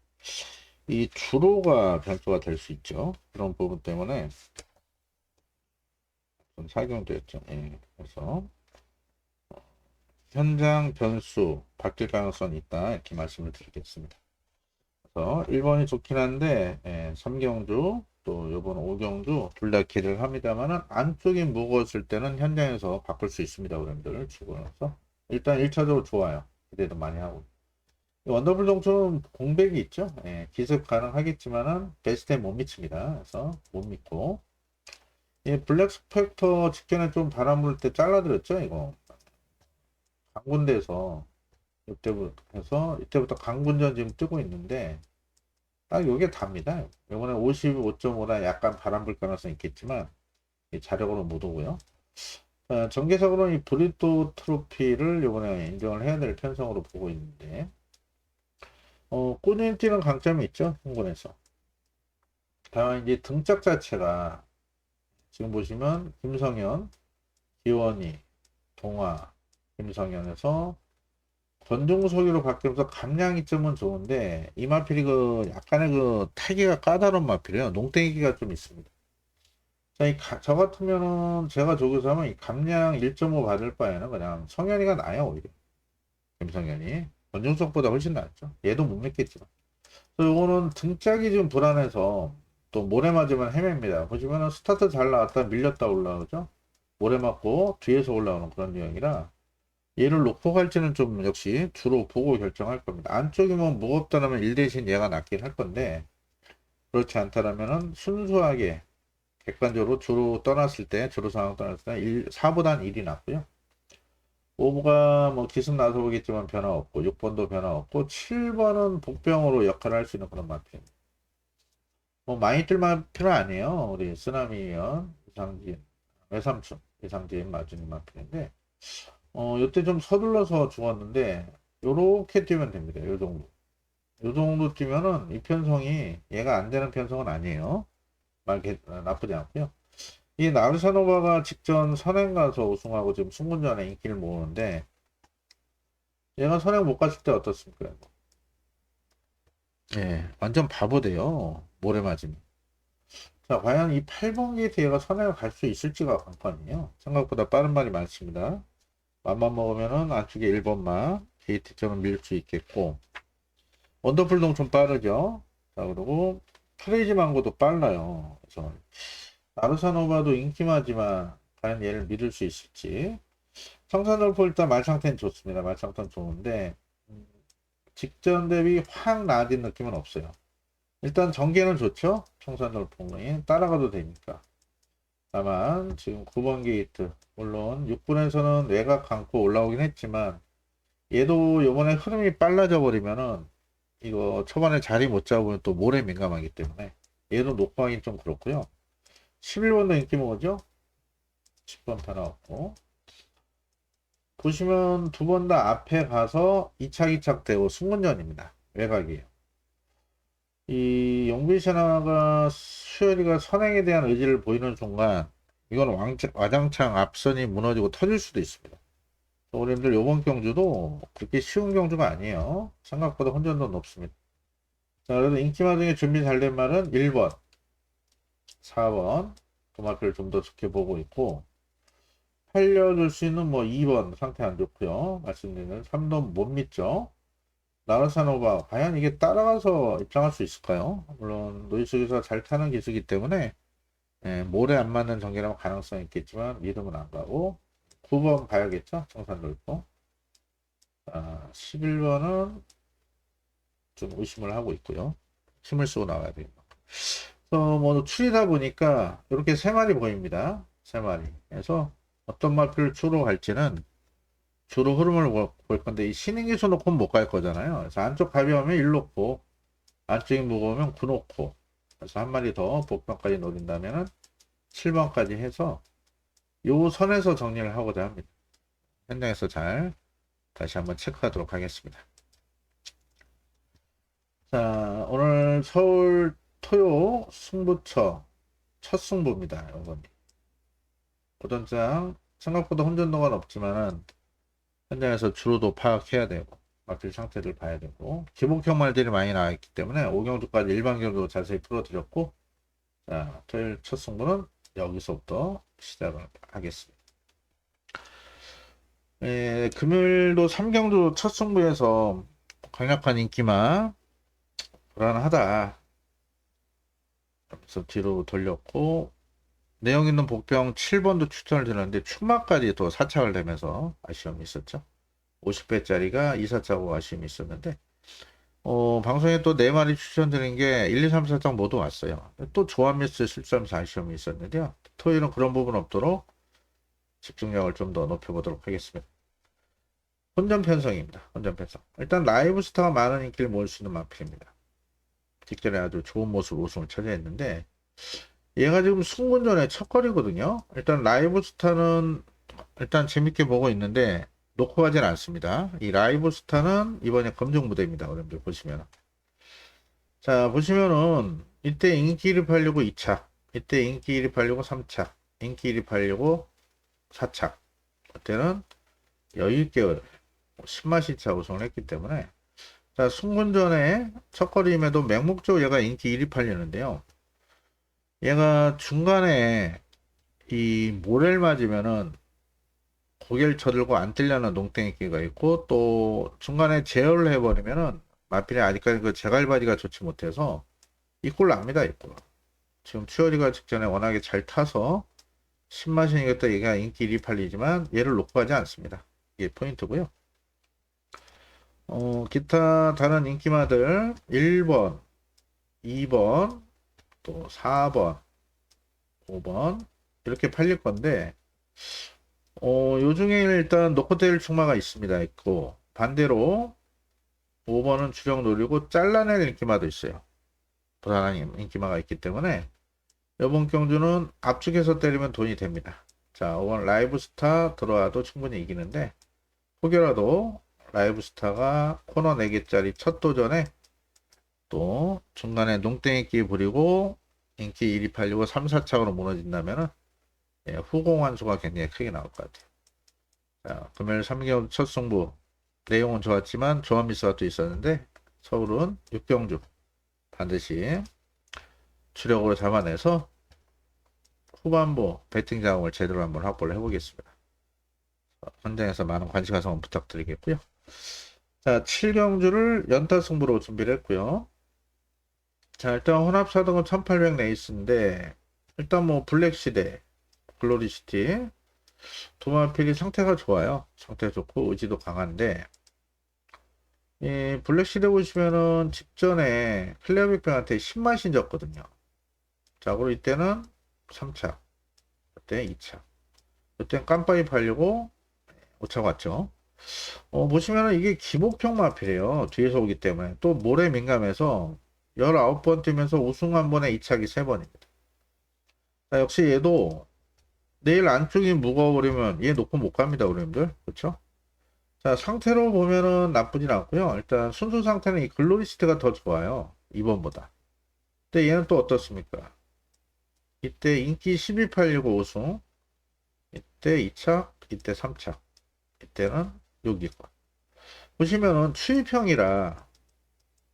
이 주로가 변수가 될 수 있죠. 그런 부분 때문에 좀 사경도였죠. 그래서 현장 변수 바뀔 가능성이 있다 이렇게 말씀을 드리겠습니다. 그래서 1번이 좋긴 한데 3경주 또 요번 5경주 둘 다 기대를 합니다만은 안쪽이 무거웠을 때는 현장에서 바꿀 수 있습니다. 여러분들 주고서 일단 1차적으로 좋아요. 기대도 많이 하고 원더풀 동초는 공백이 있죠. 기습 가능하겠지만은 베스트에 못 미칩니다. 그래서 못 믿고 블랙 스펙터 직전에 좀 바람 불 때 잘라드렸죠. 이거 강군대에서 이때부터 강군전 지금 뜨고 있는데 딱 요게 답니다. 이번에 55.5라 약간 바람 불 가능성이 있겠지만 자력으로 못 오고요. 전개적으로 이 브리또 트로피를 이번에 인정을 해야 될 편성으로 보고 있는데 꾸준히 뛰는 강점이 있죠. 흥군에서. 다만 이제 등짝 자체가 지금 보시면 김성현, 기원이, 동화, 김성현에서 권중석이로 바뀌면서 감량이 점은 좋은데 이 마필이 그 약간의 그 타기가 까다로운 마필이에요. 농땡이기가 좀 있습니다. 자, 저 같으면은 제가 조교사 하면 이 감량 1.5 받을 바에는 그냥 성현이가 나아요, 오히려. 김성현이. 권중석보다 훨씬 낫죠. 얘도 못 믿겠지만. 또 요거는 등짝이 좀 불안해서 또 모래 맞으면 헤맵니다. 보시면은 스타트 잘 나왔다 밀렸다 올라오죠. 모래 맞고 뒤에서 올라오는 그런 유형이라 얘를 놓고 갈지는 좀 역시 주로 보고 결정할 겁니다. 안쪽이 뭐 무겁다면 1 대신 얘가 낫긴 할 건데 그렇지 않다라면은 순수하게 객관적으로 주로 떠났을 때 주로 상황 떠났을 때 4보단 1이 낫고요. 5가 뭐 기승 나서 보겠지만 변화 없고 6번도 변화 없고 7번은 복병으로 역할을 할 수 있는 그런 마피입니다. 뭐 많이 뜰 필요 아니에요. 우리 쓰나미연 이상진 외삼촌 이상진 마주님 마피인데 요때 좀 서둘러서 죽었는데 요렇게 뛰면 됩니다. 요 정도. 요 정도 뛰면은 이 편성이 얘가 안 되는 편성은 아니에요. 나쁘지 않고요. 이 나르샤노바가 직전 선행 가서 우승하고 지금 승군전에 인기를 모으는데 얘가 선행 못 갔을 때 어떻습니까? 예, 완전 바보 돼요. 모래 맞으면. 자, 과연 이 8번 게이트 얘가 선행을 갈 수 있을지가 관건이에요. 생각보다 빠른 말이 많습니다. 맘만 먹으면은 안쪽에 1번만 게이트처럼 밀 수 있겠고 원더풀동 좀 빠르죠. 자, 그리고 크레이지 망고도 빨라요. 그래서 나르사노바도 인기마지만 과연 얘를 믿을 수 있을지. 청산dol포 일단 말 상태는 좋습니다. 말 상태는 좋은데 직전 대비 확 나아진 느낌은 없어요. 일단 전개는 좋죠. 청산돌풍이 따라가도 되니까. 다만 지금 9번 게이트 물론 6분에서는 외곽 감고 올라오긴 했지만 얘도 요번에 흐름이 빨라져 버리면은 이거 초반에 자리 못 잡으면 또 모래 민감하기 때문에 얘도 놓고 하긴 좀 그렇고요. 11번도 인기 뭐죠? 10번 다 나왔고 보시면 두 번 다 앞에 가서 이착이착 되고 승문전입니다. 외곽이에요. 이 용비샤나가 수열이가 선행에 대한 의지를 보이는 순간 이건 와장창 앞선이 무너지고 터질 수도 있습니다. 우리님들 요번 경주도 그렇게 쉬운 경주가 아니에요. 생각보다 혼전도 높습니다. 자, 그래도 인기마 중에 준비 잘 된 말은 1번, 4번 도마표를 좀 더 지켜보고 있고 살려줄 수 있는 뭐 2번 상태 안 좋고요. 말씀드리는 3번 못 믿죠. 나르사노바 과연 이게 따라가서 입장할 수 있을까요? 물론 노이스 기수가 잘 타는 기수이기 때문에 모래 안 맞는 전개라면 가능성이 있겠지만 믿음은 안 가고 9번 봐야겠죠? 청산돌포 11번은 좀 의심을 하고 있고요. 힘을 쓰고 나와야 됩니다. 그래서 뭐 추리다 보니까 이렇게 세 마리 보입니다. 세 마리. 그래서 어떤 마필을 주로 갈지는 주로 흐름을 볼 건데 이 신인기수 놓고는 못 갈 거잖아요. 그래서 안쪽 가벼우면 1 놓고 안쪽이 무거우면 9 놓고 그래서 한 마리 더 복병까지 노린다면은 7번까지 해서 요 선에서 정리를 하고자 합니다. 현장에서 잘 다시 한번 체크하도록 하겠습니다. 자, 오늘 서울 토요 승부처 첫 승부입니다. 이건 오전장 생각보다 혼전도가 없지만은 현장에서 주로도 파악해야 되고 마필 상태를 봐야 되고 기복형 말들이 많이 나와있기 때문에 5경주까지 일반 경주 자세히 풀어드렸고 자, 토요일 첫 승부는 여기서부터 시작을 하겠습니다. 금요일도 3경주 첫 승부에서 강력한 인기만 불안하다. 그래서 뒤로 돌렸고 내용 있는 복병 7번도 추천을 드렸는데 추마까지 또 사착을 되면서 아쉬움이 있었죠. 50배짜리가 2사차고 아쉬움이 있었는데 방송에 또 4마리 추천드린 게 1, 2, 3, 4장 모두 왔어요. 또 조합 미스 실수하면서 아쉬움이 있었는데요. 토요일은 그런 부분 없도록 집중력을 좀 더 높여보도록 하겠습니다. 혼전 편성입니다. 혼전 편성. 일단 라이브 스타가 많은 인기를 모을 수 있는 마필입니다. 직전에 아주 좋은 모습으로 우승을 차지했는데 얘가 지금 승군전의 첫걸이거든요. 일단 라이브 스타는 일단 재밌게 보고 있는데 놓고 가진 않습니다. 이 라이브 스타는 이번에 검정 무대입니다. 여러분들 보시면 자 보시면은 이때 인기 1위 팔려고 2착 이때 인기 1위 팔려고 3착 인기 1위 팔려고 4착 그때는 여유있게 신마시차 우승을 했기 때문에 자 승군전의 첫걸이임에도 맹목적으로 얘가 인기 1위 팔리는데요. 얘가 중간에 이 모래를 맞으면은 고개를 쳐들고 안 뜨려는 농땡이끼가 있고, 또 중간에 제어를 해버리면은 마필이 아직까지 그 제갈바지가 좋지 못해서 이꼴 납니다. 이꼴. 지금 튜어리가 직전에 워낙에 잘 타서 신마신이겠다 얘가 인기 1위 팔리지만 얘를 놓고 가지 않습니다. 이게 포인트고요. 기타 다른 인기마들 1번, 2번, 또 4번, 5번 이렇게 팔릴 건데 요 중에 일단 노코테일 충마가 있습니다. 있고 반대로 5번은 주력 노리고 잘라낼 인기마도 있어요. 부산한 인기마가 있기 때문에 이번 경주는 압축해서 때리면 돈이 됩니다. 자, 5번 라이브스타 들어와도 충분히 이기는데 혹여라도 라이브스타가 코너 4개짜리 첫 도전에 또 중간에 농땡이끼 부리고 인기 1위 팔리고 3, 4착으로 무너진다면은 후공 환수가 굉장히 크게 나올 것 같아요. 자, 금요일 3개월 첫 승부 내용은 좋았지만 조합 미스가 또 있었는데 서울은 6경주 반드시 주력으로 잡아내서 후반부 배팅 자금을 제대로 한번 확보를 해보겠습니다. 현장에서 많은 관심 가성 부탁드리겠고요. 자, 7경주를 연타 승부로 준비를 했고요. 자, 일단 혼합 4등은 1800 레이스인데 일단 뭐 블랙시대, 글로리시티 도마필이 상태가 좋아요. 상태 좋고 의지도 강한데 이 블랙시대 보시면은 직전에 클레어빅뱅한테 10마신 졌거든요. 자, 그리고 이때는 3차, 그때 2차, 이때 깜빡이 팔리고 5차 왔죠. 보시면은 이게 기복형 마필이에요. 뒤에서 오기 때문에 또 모래 민감해서 19번 뛰면서 우승 한 번에 2차기 3번입니다. 자, 역시 얘도 내일 안쪽이 무거워버리면 얘 놓고 못 갑니다, 우리님들. 그렇죠? 자, 상태로 보면은 나쁘진 않고요. 일단 순수 상태는 이 글로리시티가 더 좋아요. 2번보다. 근데 얘는 또 어떻습니까? 이때 인기 12팔리고 우승, 이때 2차, 이때 3차, 이때는 6위권. 보시면은 추입형이라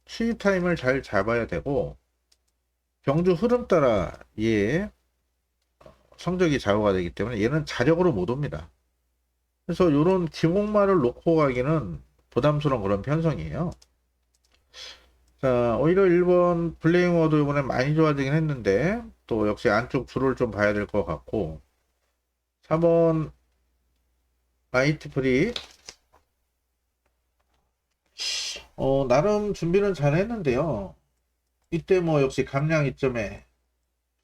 추입 타임을 잘 잡아야 되고 경주 흐름 따라 얘 성적이 좌우가 되기 때문에 얘는 자력으로 못 옵니다. 그래서 이런 기복말을 놓고 가기는 부담스러운 그런 편성이에요. 자, 오히려 1번 블레잉워도 이번에 많이 좋아지긴 했는데 또 역시 안쪽 줄을 좀 봐야 될 것 같고 4번 라이트프리 나름 준비는 잘 했는데요. 이때 뭐 역시 감량 이점에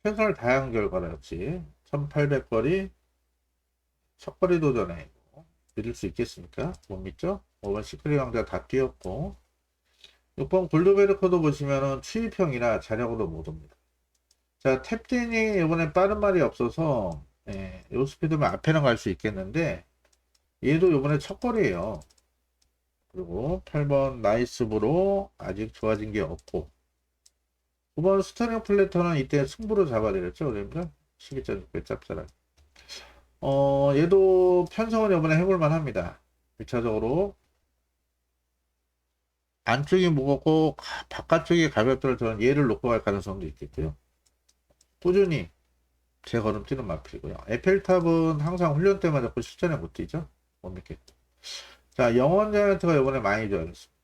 최선을 다한 결과라 역시 1800거리 첫거리 도전에 믿을 수 있겠습니까? 못 믿죠? 5번 시크릿 왕자 다 뛰었고 6번 골드베르커도 보시면은 추입형이라 자력으로 못 옵니다. 자, 탭딘이 이번에 빠른 말이 없어서 요 스피드면 앞에는 갈 수 있겠는데 얘도 이번에 첫 거리에요. 그리고 8번 나이스브로 아직 좋아진 게 없고 9번 스타링 플래터는 이때 승부로 잡아드렸죠. 그러니까 12.6배 짭짤하게. 얘도 편성은 이번에 해볼만 합니다. 1차적으로 안쪽이 무겁고 바깥쪽이 가볍더라도 저는 얘를 놓고 갈 가능성도 있겠고요. 꾸준히 재걸음 뛰는 마필이고요. 에펠탑은 항상 훈련 때만 자꾸 실전에 못 뛰죠. 못 믿겠고. 자, 영원 자이언트가 이번에 많이 좋아졌습니다.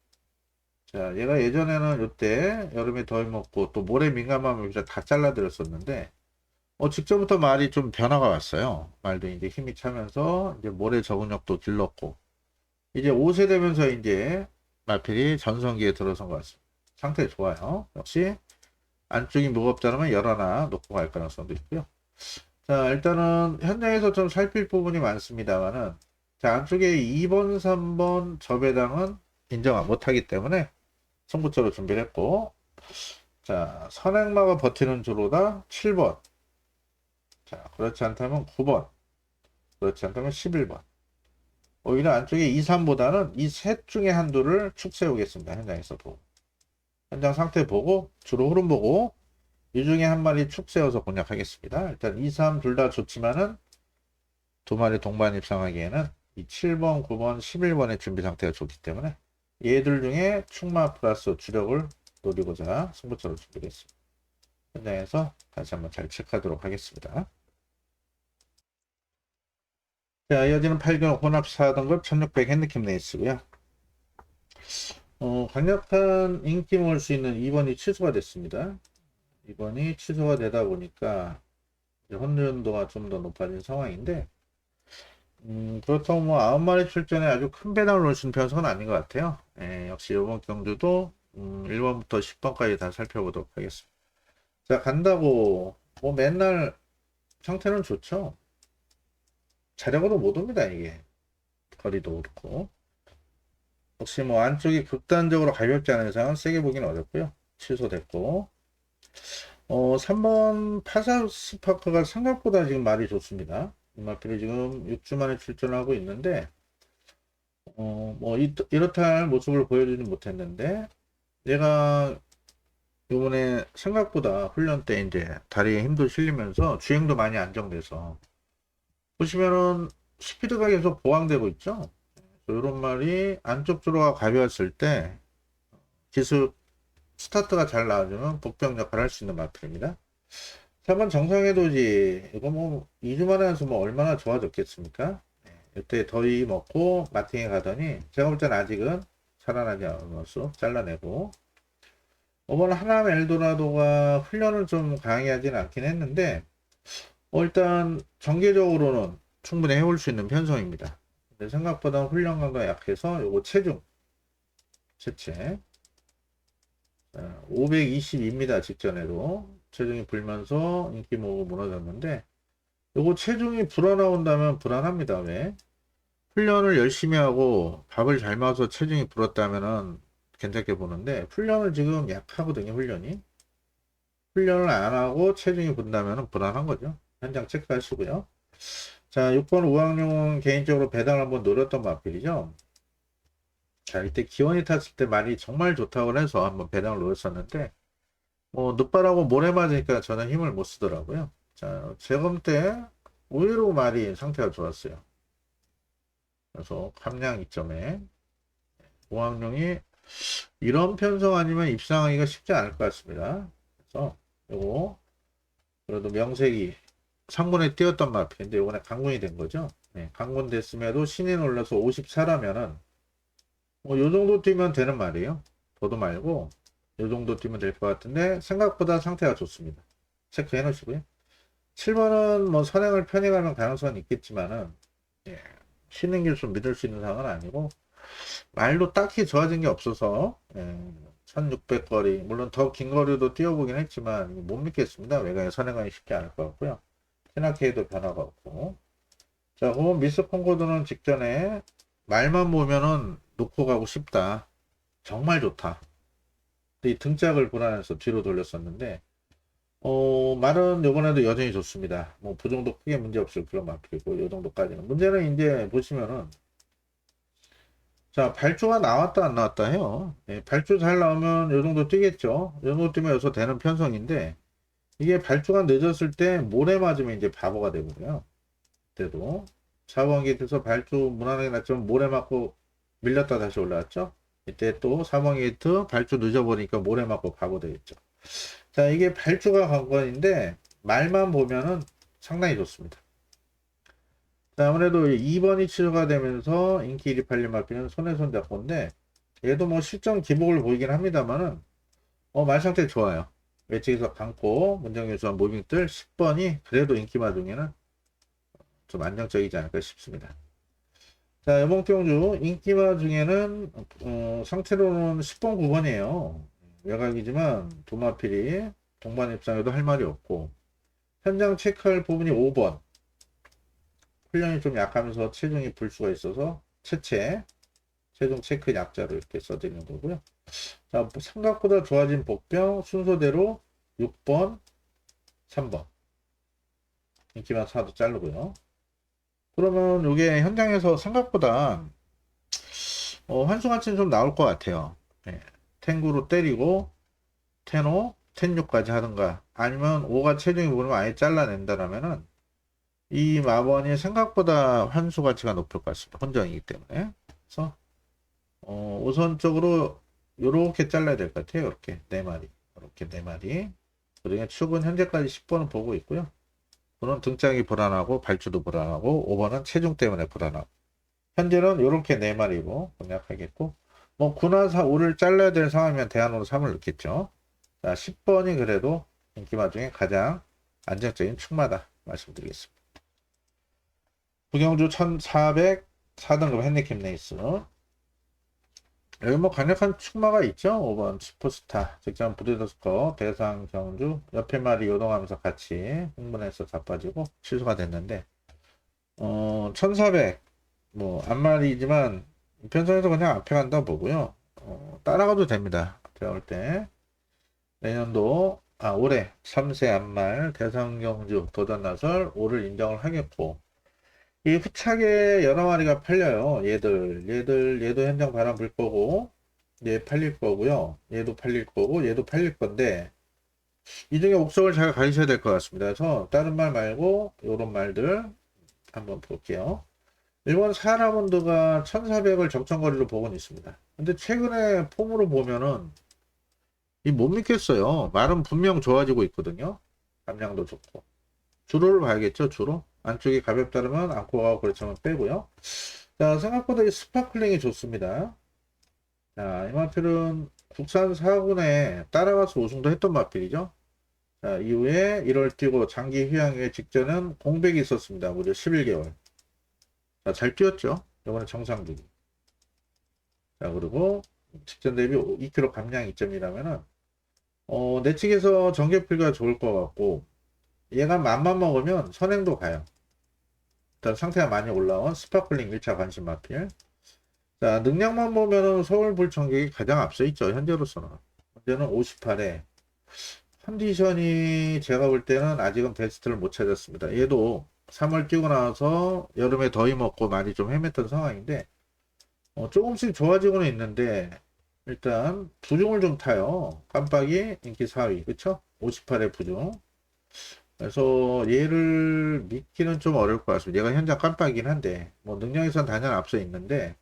자, 얘가 예전에는 이때 여름에 더위 먹고 또 모래 민감함을 진짜 다 잘라드렸었는데 직전부터 말이 좀 변화가 왔어요. 말도 이제 힘이 차면서 이제 모래 적응력도 길렀고 이제 5세 되면서 이제 말필이 전성기에 들어선 것 같습니다. 상태 좋아요. 역시 안쪽이 무겁다면 열하나 놓고 갈 가능성도 있고요. 자, 일단은 현장에서 좀 살필 부분이 많습니다만은 자, 안쪽에 2번, 3번 저배당은 인정 못하기 때문에 승부처로 준비를 했고 자, 선행마가 버티는 주로다 7번. 자, 그렇지 않다면 9번. 그렇지 않다면 11번. 오히려 안쪽에 2, 3보다는 이 셋 중에 한두를 축 세우겠습니다. 현장에서도. 현장 상태 보고 주로 흐름 보고 이 중에 한 마리 축 세워서 공략하겠습니다. 일단 2, 3 둘 다 좋지만은 두 마리 동반 입상하기에는 이 7번, 9번, 11번의 준비 상태가 좋기 때문에 얘들 중에 축마 플러스 주력을 노리고자 승부처로 준비를 했습니다. 현장에서 다시 한번 잘 체크하도록 하겠습니다. 자, 이어지는 8경 혼합 4등급 1600 핸디캡 레이스고요. 강력한 인기 모을 수 있는 2번이 취소가 됐습니다. 2번이 취소가 되다 보니까 혼돈도가 좀 더 높아진 상황인데, 그렇다고 뭐 9마리 출전에 아주 큰 배당을 놓으신 편성은 아닌 것 같아요. 역시 이번 경주도 1번부터 10번까지 다 살펴보도록 하겠습니다. 자, 간다고 뭐 맨날 상태는 좋죠. 자력으로 못 옵니다, 이게. 거리도 그렇고. 혹시 뭐 안쪽이 극단적으로 가볍지 않은 이상은 세게 보기는 어렵고요. 취소됐고. 3번 파사스파크가 생각보다 지금 말이 좋습니다. 이마필이 지금 6주 만에 출전을 하고 있는데, 뭐 이렇다 할 모습을 보여주지 못했는데, 얘가 이번에 생각보다 훈련 때 이제 다리에 힘도 실리면서 주행도 많이 안정돼서 보시면은 스피드가 계속 보강되고 있죠. 이런 말이 안쪽 주로가 가벼웠을 때 기술 스타트가 잘 나와주면 복병 역할을 할 수 있는 마필입니다. 3번 정상의 도지 이거 뭐 2주 만에 해서 뭐 얼마나 좋아졌겠습니까? 이때 더위 먹고 마팅에 가더니 제가 볼 때는 아직은 살아나지 않았어. 잘라내고 5번 하남 엘도라도가 훈련을 좀 강하게 하진 않긴 했는데 일단 전개적으로는 충분히 해올 수 있는 편성입니다. 근데 생각보다 훈련감가 약해서 요거 체중 채체 522입니다. 직전에도 체중이 불면서 인기 모으고 무너졌는데 요거 체중이 불어나온다면 불안합니다. 왜? 훈련을 열심히 하고 밥을 잘 먹어서 체중이 불었다면은 괜찮게 보는데 훈련을 지금 약하거든요. 훈련을 안 하고 체중이 분다면 불안한 거죠. 현장 체크하시고요. 자, 6번 우왕룡은 개인적으로 배당을 한번 노렸던 마필이죠. 자, 이때 기원이 탔을 때 말이 정말 좋다고 해서 한번 배당을 노렸었는데 뭐 늑발하고 모래 맞으니까 저는 힘을 못 쓰더라고요. 자, 재검 때 의외로 말이 상태가 좋았어요. 그래서 감량 이점에 우왕룡이 이런 편성 아니면 입상하기가 쉽지 않을 것 같습니다. 그래서 요거 그래도 명색이 상군에 띄었던 마필인데 요번에 강군이 된 거죠. 네, 강군 됐음에도 신인 올라서 54라면은 뭐 요 정도 뛰면 되는 말이에요. 더도 말고 요 정도 뛰면 될 것 같은데 생각보다 상태가 좋습니다. 체크해 놓으시고요. 7번은 뭐 선행을 편행하는 가능성은 있겠지만은 예, 쉬는 길 좀 믿을 수 있는 상황은 아니고 말도 딱히 좋아진 게 없어서 1600거리 물론 더 긴 거리도 뛰어보긴 했지만 못 믿겠습니다. 외곽에 선행하기 쉽지 않을 것 같고요. 테나케이도 변화가 없고 자 그럼 미스 콩코드는 직전에 말만 보면은 놓고 가고 싶다. 정말 좋다. 이 등짝을 불안해서 뒤로 돌렸었는데 말은 요번에도 여전히 좋습니다. 뭐 그 정도 크게 문제 없을 그런 마필이고 요 정도까지는 문제는 이제 보시면은 자 발주가 나왔다 안 나왔다 해요. 발주 잘 나오면 요 정도 뛰겠죠. 요 정도 뛰면 여기서 되는 편성인데 이게 발주가 늦었을 때 모래 맞으면 이제 바보가 되고요. 그때도 4번 게이트에서 발주 무난하게 났지만 모래 맞고 밀렸다 다시 올라왔죠. 이때 또 4번 게이트 발주 늦어버리니까 모래 맞고 바보 되겠죠. 자 이게 발주가 관건인데 말만 보면은 상당히 좋습니다. 자, 아무래도 2번이 취소가 되면서 인기 1위 팔림 마피는 손에 손 잡고인데 얘도 뭐 실전 기복을 보이긴 합니다만은 말 상태 좋아요. 외측에서 감고 문정교수와 모빙들 10번이 그래도 인기마 중에는 좀 안정적이지 않을까 싶습니다. 자, 여봉경주 인기마 중에는 상태로는 10번 9번이에요. 외곽이지만 도마필이 동반 입상에도 할 말이 없고 현장 체크할 부분이 5번 훈련이 좀 약하면서 체중이 불 수가 있어서 체중 체크 약자로 이렇게 써드리는 거고요. 자, 생각보다 좋아진 복병 순서대로 6번, 3번 인기만 4도 자르고요. 그러면 이게 현장에서 생각보다 환승하치는 좀 나올 것 같아요. 네. 탱구로 때리고 텐5, 텐6까지 하든가 아니면 5가 체중이 모르면 아예 잘라낸다라면은 이 마번이 생각보다 환수 가치가 높을 것 같습니다. 혼정이기 때문에. 그래서 우선적으로 요렇게 잘라야 될 것 같아요. 이렇게 4마리. 이렇게 4마리. 그중에 축은 현재까지 10번을 보고 있고요. 9는 등장이 불안하고 발주도 불안하고 5번은 체중 때문에 불안하고 현재는 이렇게 네 마리고 공략하겠고 뭐 9나 4, 5를 잘라야 될 상황이면 대안으로 3을 넣겠죠. 자 10번이 그래도 인기마 중에 가장 안정적인 축마다 말씀드리겠습니다. 부경주 1400 4등급 핸디캡 레이스 여기 뭐 강력한 축마가 있죠. 5번 슈퍼스타 직전 브리더스컵 대상 경주 옆에 말이 요동하면서 같이 흥분해서 자빠지고 취소가 됐는데 1400 뭐 앞말이지만 편성에서 그냥 앞에 간다 보고요. 따라가도 됩니다. 제가 볼 때 내년도 올해 3세 앞말 대상 경주 도전 나설 5를 인정을 하겠고 이 후차게 여러 마리가 팔려요. 얘도 현장 바람 불 거고, 얘 팔릴 거고요. 얘도 팔릴 거고, 얘도 팔릴 건데, 이 중에 옥석을 잘 가리셔야 될 것 같습니다. 그래서 다른 말 말고, 요런 말들 한번 볼게요. 일본 사라몬드가 1400을 적정거리로 보고는 있습니다. 근데 최근에 폼으로 보면은, 이 못 믿겠어요. 말은 분명 좋아지고 있거든요. 감량도 좋고. 주로를 봐야겠죠, 주로. 안쪽이 가볍다면 안고 가고 그렇지만 빼고요. 자, 생각보다 이 스파클링이 좋습니다. 자, 이 마필은 국산 4군에 따라가서 우승도 했던 마필이죠. 자, 이후에 1월 뛰고 장기 휴양에 직전은 공백이 있었습니다. 무려 11개월. 자, 잘 뛰었죠. 이번에 정상주기. 자, 그리고 직전 대비 2kg 감량 이점이라면은 내측에서 정계필가 좋을 것 같고 얘가 맘만 먹으면 선행도 가요. 일단 상태가 많이 올라온 스파클링 1차 관심 마필. 자, 능력만 보면은 서울 불청객이 가장 앞서 있죠. 현재로서는. 현재는 58에 컨디션이 제가 볼 때는 아직은 베스트를 못 찾았습니다. 얘도 3월 뛰고 나서 여름에 더위 먹고 많이 좀 헤맸던 상황인데 조금씩 좋아지고는 있는데 일단 부중을 좀 타요. 깜빡이 인기 4위 그쵸? 58에 부중. 그래서 얘를 믿기는 좀 어려울 것 같습니다. 얘가 현장 깜빡이긴 한데 뭐 능력에선 단연 앞서 있는데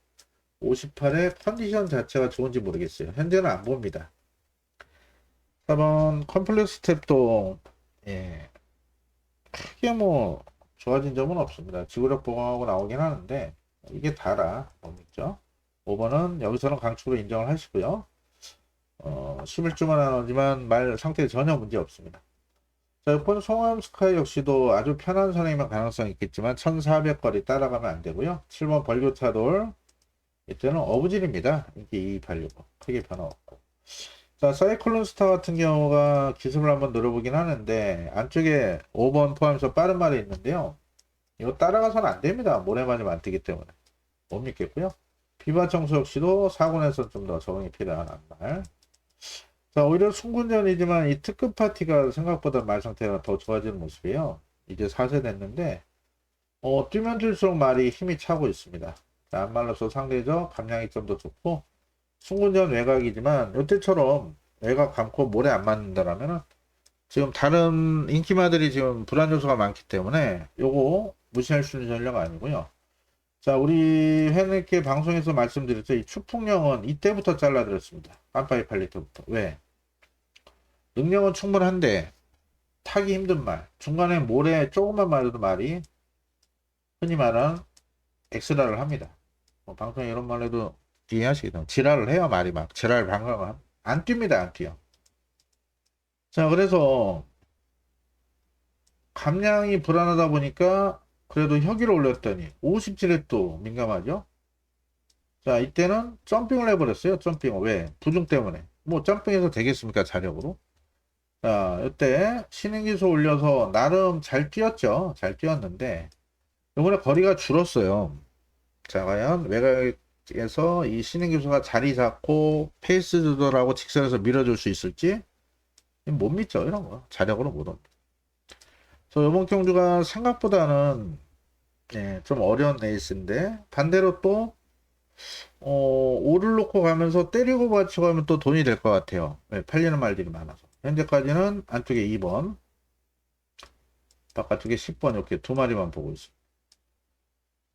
58의 컨디션 자체가 좋은지 모르겠어요. 현재는 안 봅니다. 4번 컴플렉스 탭도 크게 뭐 좋아진 점은 없습니다. 지구력 보강하고 나오긴 하는데 이게 다라 못 믿죠. 5번은 여기서는 강축으로 인정을 하시고요. 11주만 하지만 말 상태에 전혀 문제 없습니다. 자, 이번 송암 스카이 역시도 아주 편한 선행이면 가능성이 있겠지만 1400거리 따라가면 안 되고요. 7번 벌교차돌 이때는 어부질입니다. 인기 2286 크게 변화 없고. 자, 사이클론 스타 같은 경우가 기습을 한번 늘어보긴 하는데 안쪽에 5번 포함해서 빠른 말이 있는데요. 이거 따라가서는 안 됩니다. 모래만이 안 뜨기 때문에 못 믿겠고요. 비바 청소 역시도 4군에서 좀 더 적응이 필요한 말. 자, 오히려 순군전이지만 이 특급 파티가 생각보다 말 상태가 더 좋아지는 모습이에요. 이제 4세 됐는데 뛰면 뛸수록 말이 힘이 차고 있습니다. 자, 말로서 상대적 감량이 좀 더 좋고 순군전 외곽이지만 이때처럼 외곽 감고 모래 안 맞는다라면은 지금 다른 인기마들이 지금 불안 요소가 많기 때문에 요거 무시할 수 있는 전략 아니고요. 자, 우리 회원님께 방송에서 말씀드렸죠. 이 추풍령은 이때부터 잘라드렸습니다. 깜빡이 팔릴 때부터. 왜? 능력은 충분한데 타기 힘든 말. 중간에 모래 조금만 맞아도 말이 흔히 말하는 엑스라를 합니다. 방송에 이런 말 해도 이해하시겠죠. 지랄을 해요. 말이 막. 지랄 방광을 안 뜁니다. 안 뛰어. 자, 그래서 감량이 불안하다 보니까 그래도 혁이를 올렸더니 57에 또 민감하죠. 자, 이때는 점핑을 해버렸어요. 점핑을. 왜? 부중 때문에. 뭐 점핑해서 되겠습니까? 자력으로. 자, 이때 신인기수 올려서 나름 잘 뛰었죠. 잘 뛰었는데 이번에 거리가 줄었어요. 자, 과연 외곽에서 이 신인기수가 자리 잡고 페이스 조절하고 직선에서 밀어줄 수 있을지 못 믿죠. 이런 거. 자력으로 못 옵니다. 이번 경주가 생각보다는 좀 어려운 레이스인데 반대로 또 오를 놓고 가면서 때리고 받치고 하면 또 돈이 될 것 같아요. 팔리는 말들이 많아서 현재까지는 안쪽에 2번 바깥쪽에 10번 이렇게 두 마리만 보고 있습니다.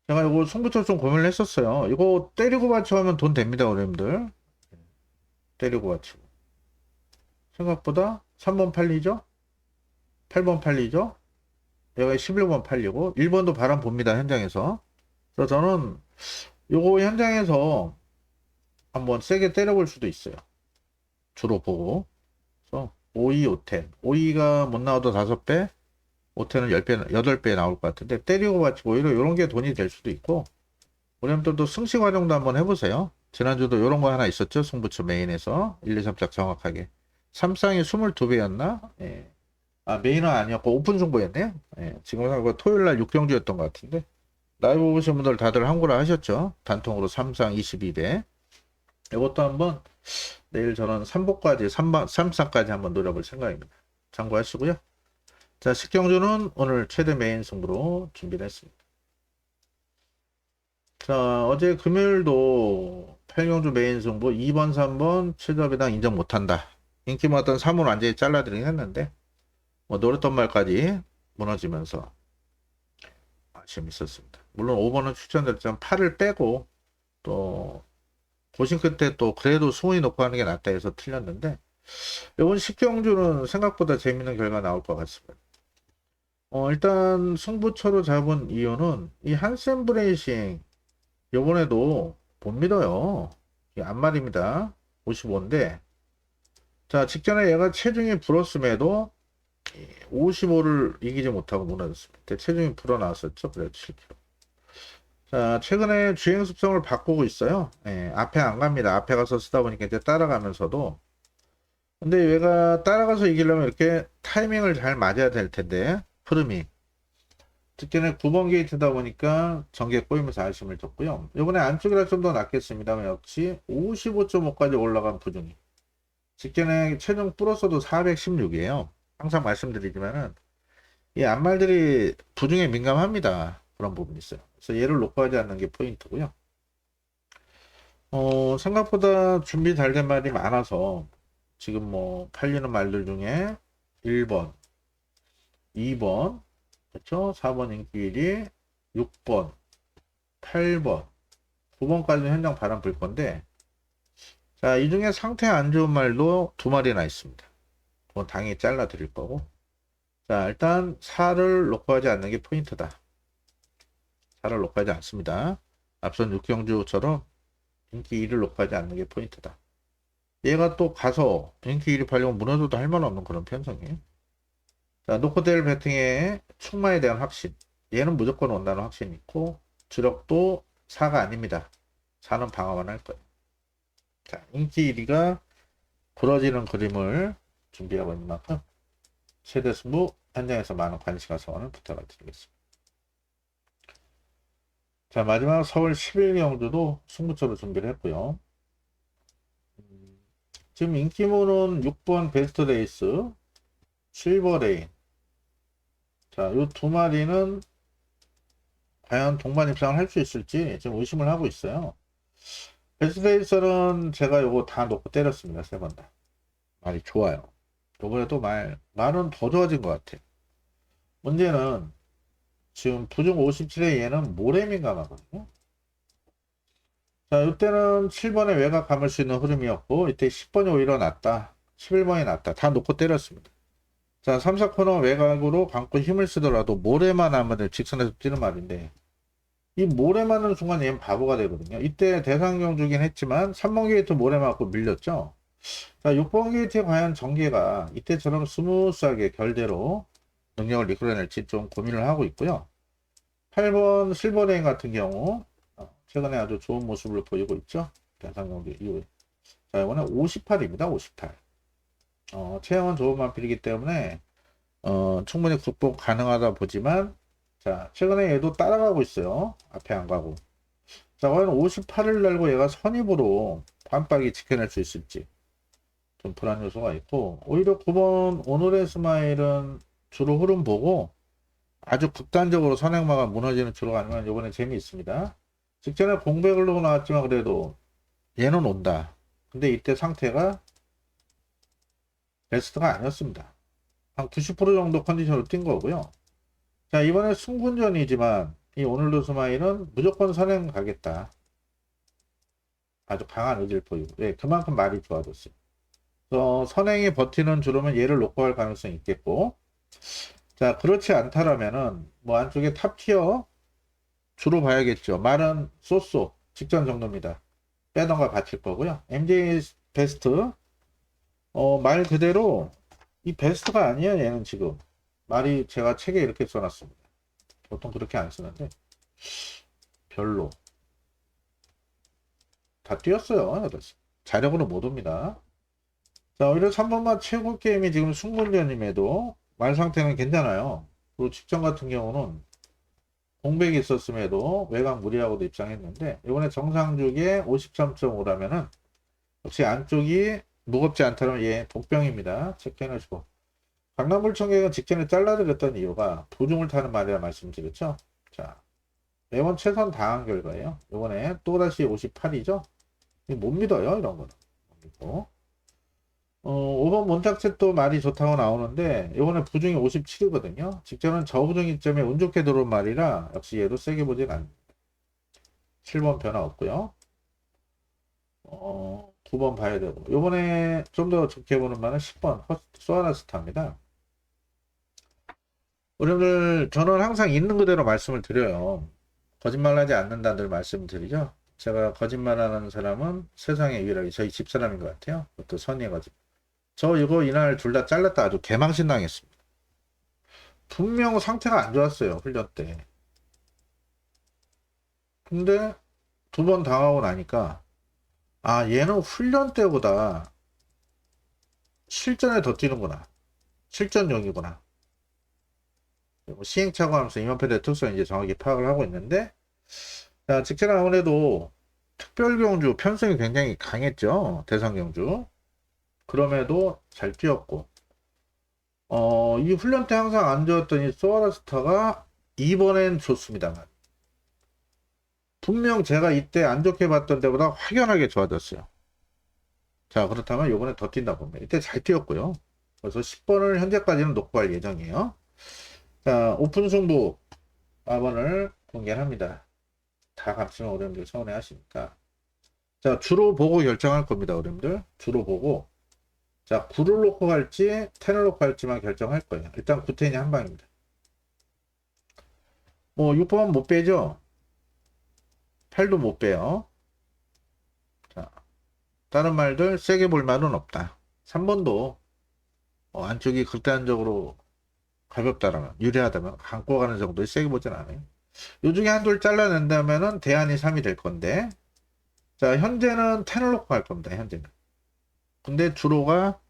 제가 이거 송부터 좀 고민을 했었어요. 이거 때리고 받치고 하면 돈 됩니다. 어른들 때리고 받치고 생각보다 3번 팔리죠. 8번 팔리죠. 여기 11번 팔리고 1번도 바람 봅니다. 현장에서. 그래서 저는 요거 현장에서 한번 세게 때려볼 수도 있어요. 주로 보고. 그래서 5이 5텐. 5이가 못 나와도 5배, 5텐은 10배, 8배 나올 것 같은데 때리고 받치고 오히려 이런 게 돈이 될 수도 있고 우리님들도 승식 활용도 한번 해보세요. 지난주도 이런 거 하나 있었죠. 승부처 메인에서 1, 2, 3짝 정확하게. 삼쌍이 22배였나? 예. 아, 메인은 아니었고 오픈 승부였네요. 예. 지금 토요일 날 6경주였던 것 같은데 라이브 보신 분들 다들 한구라 하셨죠. 단통으로 삼상 22배. 이것도 한번 내일 저는 3보까지 3사까지 한번 노려볼 생각입니다. 참고하시고요. 자, 식경주는 오늘 최대 메인 승부로 준비를 했습니다. 자, 어제 금요일도 8경주 메인 승부 2번, 3번 최저배당 인정 못한다. 인기 많았던 3을 완전히 잘라드리긴 했는데 뭐 노렸던 말까지 무너지면서 아쉬움이 있었습니다. 물론 5번은 추천드렸지만 8을 빼고 또 고심 끝에 또 그래도 수훈이 놓고 하는 게 낫다 해서 틀렸는데 이번 식경주는 생각보다 재밌는 결과 나올 것 같습니다. 일단 승부처로 잡은 이유는 이 한센 브레이싱 요번에도 못 믿어요. 이 안말입니다. 55인데 자 직전에 얘가 체중이 불었음에도 55를 이기지 못하고 무너졌습니다. 체중이 불어나왔었죠. 그래도 7kg. 자 최근에 주행 습성을 바꾸고 있어요. 예, 앞에 안 갑니다. 앞에 가서 쓰다 보니까 이제 따라가면서도 근데 얘가 따라가서 이기려면 이렇게 타이밍을 잘 맞아야 될 텐데 흐름이 특히는 9번 게이트다 보니까 전개 꼬이면서 아쉬움을 줬고요. 이번에 안쪽이라 좀 더 낫겠습니다만 역시 55.5까지 올라간 부중이 직전에 최종 플러스도 416이에요. 항상 말씀드리지만은 이 안말들이 부중에 민감합니다. 그런 부분이 있어요. 그래서 얘를 놓고 하지 않는 게 포인트고요. 생각보다 준비 잘 된 말이 많아서 지금 뭐 팔리는 말들 중에 1번, 2번, 그렇죠? 4번 인기 1위, 6번, 8번, 9번까지는 현장 바람 불 건데 자, 이 중에 상태 안 좋은 말도 2마리나 있습니다. 그건 당연히 잘라 드릴 거고 자, 일단 4를 놓고 하지 않는 게 포인트다. 4를 놓고 하지 않습니다. 앞선 6경주처럼 인기 2를 놓고 하지 않는 게 포인트다. 얘가 또 가서 인기 1위 팔려면 무너져도 할 말 없는 그런 편성이에요. 자, 노코델 배팅의 충마에 대한 확신. 얘는 무조건 온다는 확신이 있고, 주력도 4가 아닙니다. 4는 방어만 할 거예요. 자, 인기 1위가 부러지는 그림을 준비하고 있는 만큼, 최대 승부 현장에서 많은 관심과 성원을 부탁을 드리겠습니다. 자, 마지막 서울 11경주도 승부처로 준비를 했고요. 지금 인기모는 6번 베스트 레이스, 실버 레인. 자, 요 2마리는 과연 동반 입상을 할 수 있을지 지금 의심을 하고 있어요. 베스트레이서는 제가 요거 다 놓고 때렸습니다. 3번 다. 말이 좋아요. 요번에도 말은 더 좋아진 것 같아요. 문제는 지금 부중 57에 얘는 모래 민감하거든요. 자, 이때는 7번에 외곽 감을 수 있는 흐름이었고 이때 10번이 오히려 낫다. 11번이 낫다. 다 놓고 때렸습니다. 자, 3, 4코너 외곽으로 감고 힘을 쓰더라도 모래만 하면 직선에서 뛰는 말인데 이 모래 맞는 순간 얘는 바보가 되거든요. 이때 대상경 주긴 했지만 3번 게이트 모래 맞고 밀렸죠. 자, 6번 게이트에 과연 전개가 이때처럼 스무스하게 결대로 능력을 이끌어낼지 좀 고민을 하고 있고요. 8번 실버레인 같은 경우 최근에 아주 좋은 모습을 보이고 있죠. 대상경주 이후에. 자, 이번에 58입니다. 58. 체형은 좋은 만필이기 때문에 충분히 극복 가능하다 보지만 자, 최근에 얘도 따라가고 있어요. 앞에 안 가고. 자, 과연 58을 날고 얘가 선입으로 깜빡이 지켜낼 수 있을지 좀 불안 요소가 있고 오히려 9번 오늘의 스마일은 주로 흐름 보고 아주 극단적으로 선행마가 무너지는 주로 아니면 이번에 재미있습니다. 직전에 공백을 놓고 나왔지만 그래도 얘는 온다. 근데 이때 상태가 베스트가 아니었습니다. 한 90% 정도 컨디션으로 뛴 거고요. 자, 이번에 승군전이지만 이 오늘도 스마일은 무조건 선행 가겠다. 아주 강한 의지를 보이고 예, 그만큼 말이 좋아졌어요. 선행이 버티는 주로면 얘를 놓고 할 가능성이 있겠고 자, 그렇지 않다라면은 뭐 안쪽에 탑티어 주로 봐야겠죠. 말은 쏘쏘 직전 정도입니다. 빼던가 받칠 거고요. MJ 베스트 말 그대로 이 베스트가 아니에요. 얘는 지금 말이 제가 책에 이렇게 써놨습니다. 보통 그렇게 안 쓰는데 별로 다 뛰었어요. 자력으로 못 옵니다. 자, 오히려 3번만 최고 게임이 지금 승분전임에도 말 상태는 괜찮아요. 그리고 직전 같은 경우는 공백이 있었음에도 외곽 무리하고도 입장했는데 이번에 정상주기에 53.5라면은 역시 안쪽이 무겁지 않다면 얘 복병입니다. 체크해놓으시고 강남불청객은 직전에 잘라드렸던 이유가 부중을 타는 말이라 말씀드렸죠. 자, 매번 최선 다한 결과예요. 이번에 또다시 58이죠. 못 믿어요, 이런 거는. 그리고 5번 몬탁set도 말이 좋다고 나오는데 이번에 부중이 57이거든요. 직전은 저부중이점에 운 좋게 들어온 말이라 역시 얘도 세게 보진 않습니다. 7번 변화 없고요. 9번 봐야 되고 이번에 좀 더 좋게 보는 말은 10번 소아라스타입니다. 여러분들 저는 항상 있는 그대로 말씀을 드려요. 거짓말하지 않는다 늘 말씀드리죠. 제가 거짓말하는 사람은 세상에 유일하게 저희 집사람인 것 같아요. 그것도 선의의 거짓말. 저 이거 이날 둘 다 잘랐다 아주 개망신 당했습니다. 분명 상태가 안 좋았어요. 훈련 때. 근데 두 번 당하고 나니까 아 얘는 훈련 때보다 실전에 더 뛰는구나. 실전용이구나. 시행착오 하면서 임원패드의 특성을 이제 정확히 파악을 하고 있는데 자, 직전 아무래도 특별경주 편성이 굉장히 강했죠. 대상경주. 그럼에도 잘 뛰었고 이 훈련 때 항상 안 좋았던 이 소아라스타가 이번엔 좋습니다만 분명 제가 이때 안 좋게 봤던 때보다 확연하게 좋아졌어요. 자, 그렇다면 이번에 더 뛴다 봅니다. 이때 잘 뛰었고요. 그래서 10번을 현재까지는 놓고 갈 예정이에요. 자, 오픈 승부 4번을 공개합니다. 다 감치면 어려움들 서운해 하시니까. 자, 주로 보고 결정할 겁니다. 어려움들. 주로 보고. 자, 9를 놓고 갈지, 10을 놓고 갈지만 결정할 거예요. 일단 9, 10이 한 방입니다. 뭐, 6번 못 빼죠? 8도 못 빼요. 자, 다른 말들 세게 볼 말은 없다. 3번도 안쪽이 극단적으로 가볍다라면, 유리하다면, 감고 가는 정도의 세게 보진 않아요. 요 중에 한둘 잘라낸다면은 대안이 3이 될 건데, 자, 현재는 10을 놓고 갈 겁니다. 현재는. 근데 주로가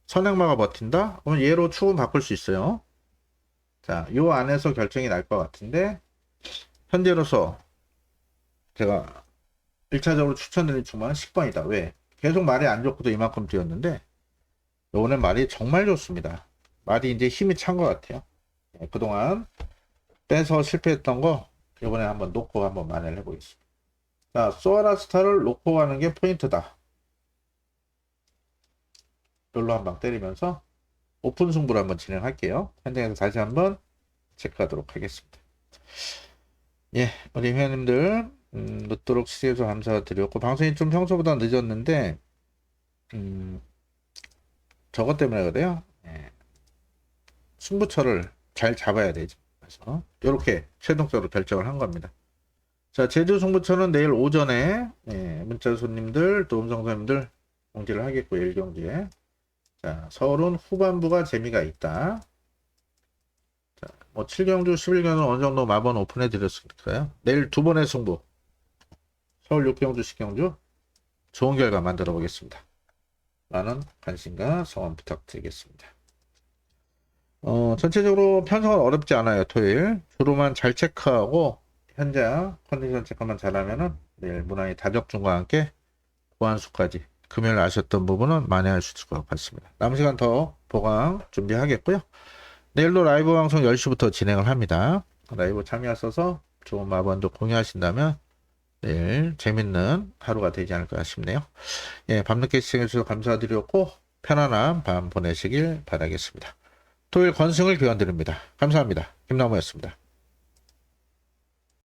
선행마가 버틴다? 그러면 얘로 축은 바꿀 수 있어요. 자, 요 안에서 결정이 날 것 같은데, 현재로서 제가 1차적으로 추천드린 축만 10번이다. 왜? 계속 말이 안 좋고도 이만큼 뛰었는데, 요번엔 말이 정말 좋습니다. 말이 이제 힘이 찬 것 같아요. 그동안 빼서 실패했던 거, 이번에 한번 놓고 한번 만회를 해보겠습니다. 자, 소아라스타를 놓고 가는 게 포인트다. 별로 한 방 때리면서 오픈 승부를 한번 진행할게요. 현장에서 다시 한번 체크하도록 하겠습니다. 예, 우리 회원님들 늦도록 시청해주셔서 감사드렸고 방송이 좀 평소보다 늦었는데 저것 때문에 그래요. 예, 승부처를 잘 잡아야 되죠. 그래서 이렇게 최종적으로 결정을 한 겁니다. 자, 제주 승부처는 내일 오전에 문자 손님들 또 음성 손님들 공지를 하겠고 1경주에 자, 서울은 후반부가 재미가 있다. 자, 뭐 7경주, 11경주는 어느 정도 마번 오픈해 드렸으니까요. 내일 두 번의 승부. 서울 6경주, 10경주 좋은 결과 만들어 보겠습니다. 많은 관심과 성원 부탁드리겠습니다. 전체적으로 편성은 어렵지 않아요. 토요일. 주로만 잘 체크하고 현장 컨디션 체크만 잘하면은 내일 무난히 다적중과 함께 보완수까지 금요일 아셨던 부분은 만회할 수 있을 것 같습니다. 남은 시간 더 보강 준비하겠고요. 내일도 라이브 방송 10시부터 진행을 합니다. 라이브 참여하셔서 좋은 마번도 공유하신다면 내일 재밌는 하루가 되지 않을까 싶네요. 예, 밤늦게 시청해주셔서 감사드렸고 편안한 밤 보내시길 바라겠습니다. 토요일 건승을 기원드립니다. 감사합니다. 김나무였습니다.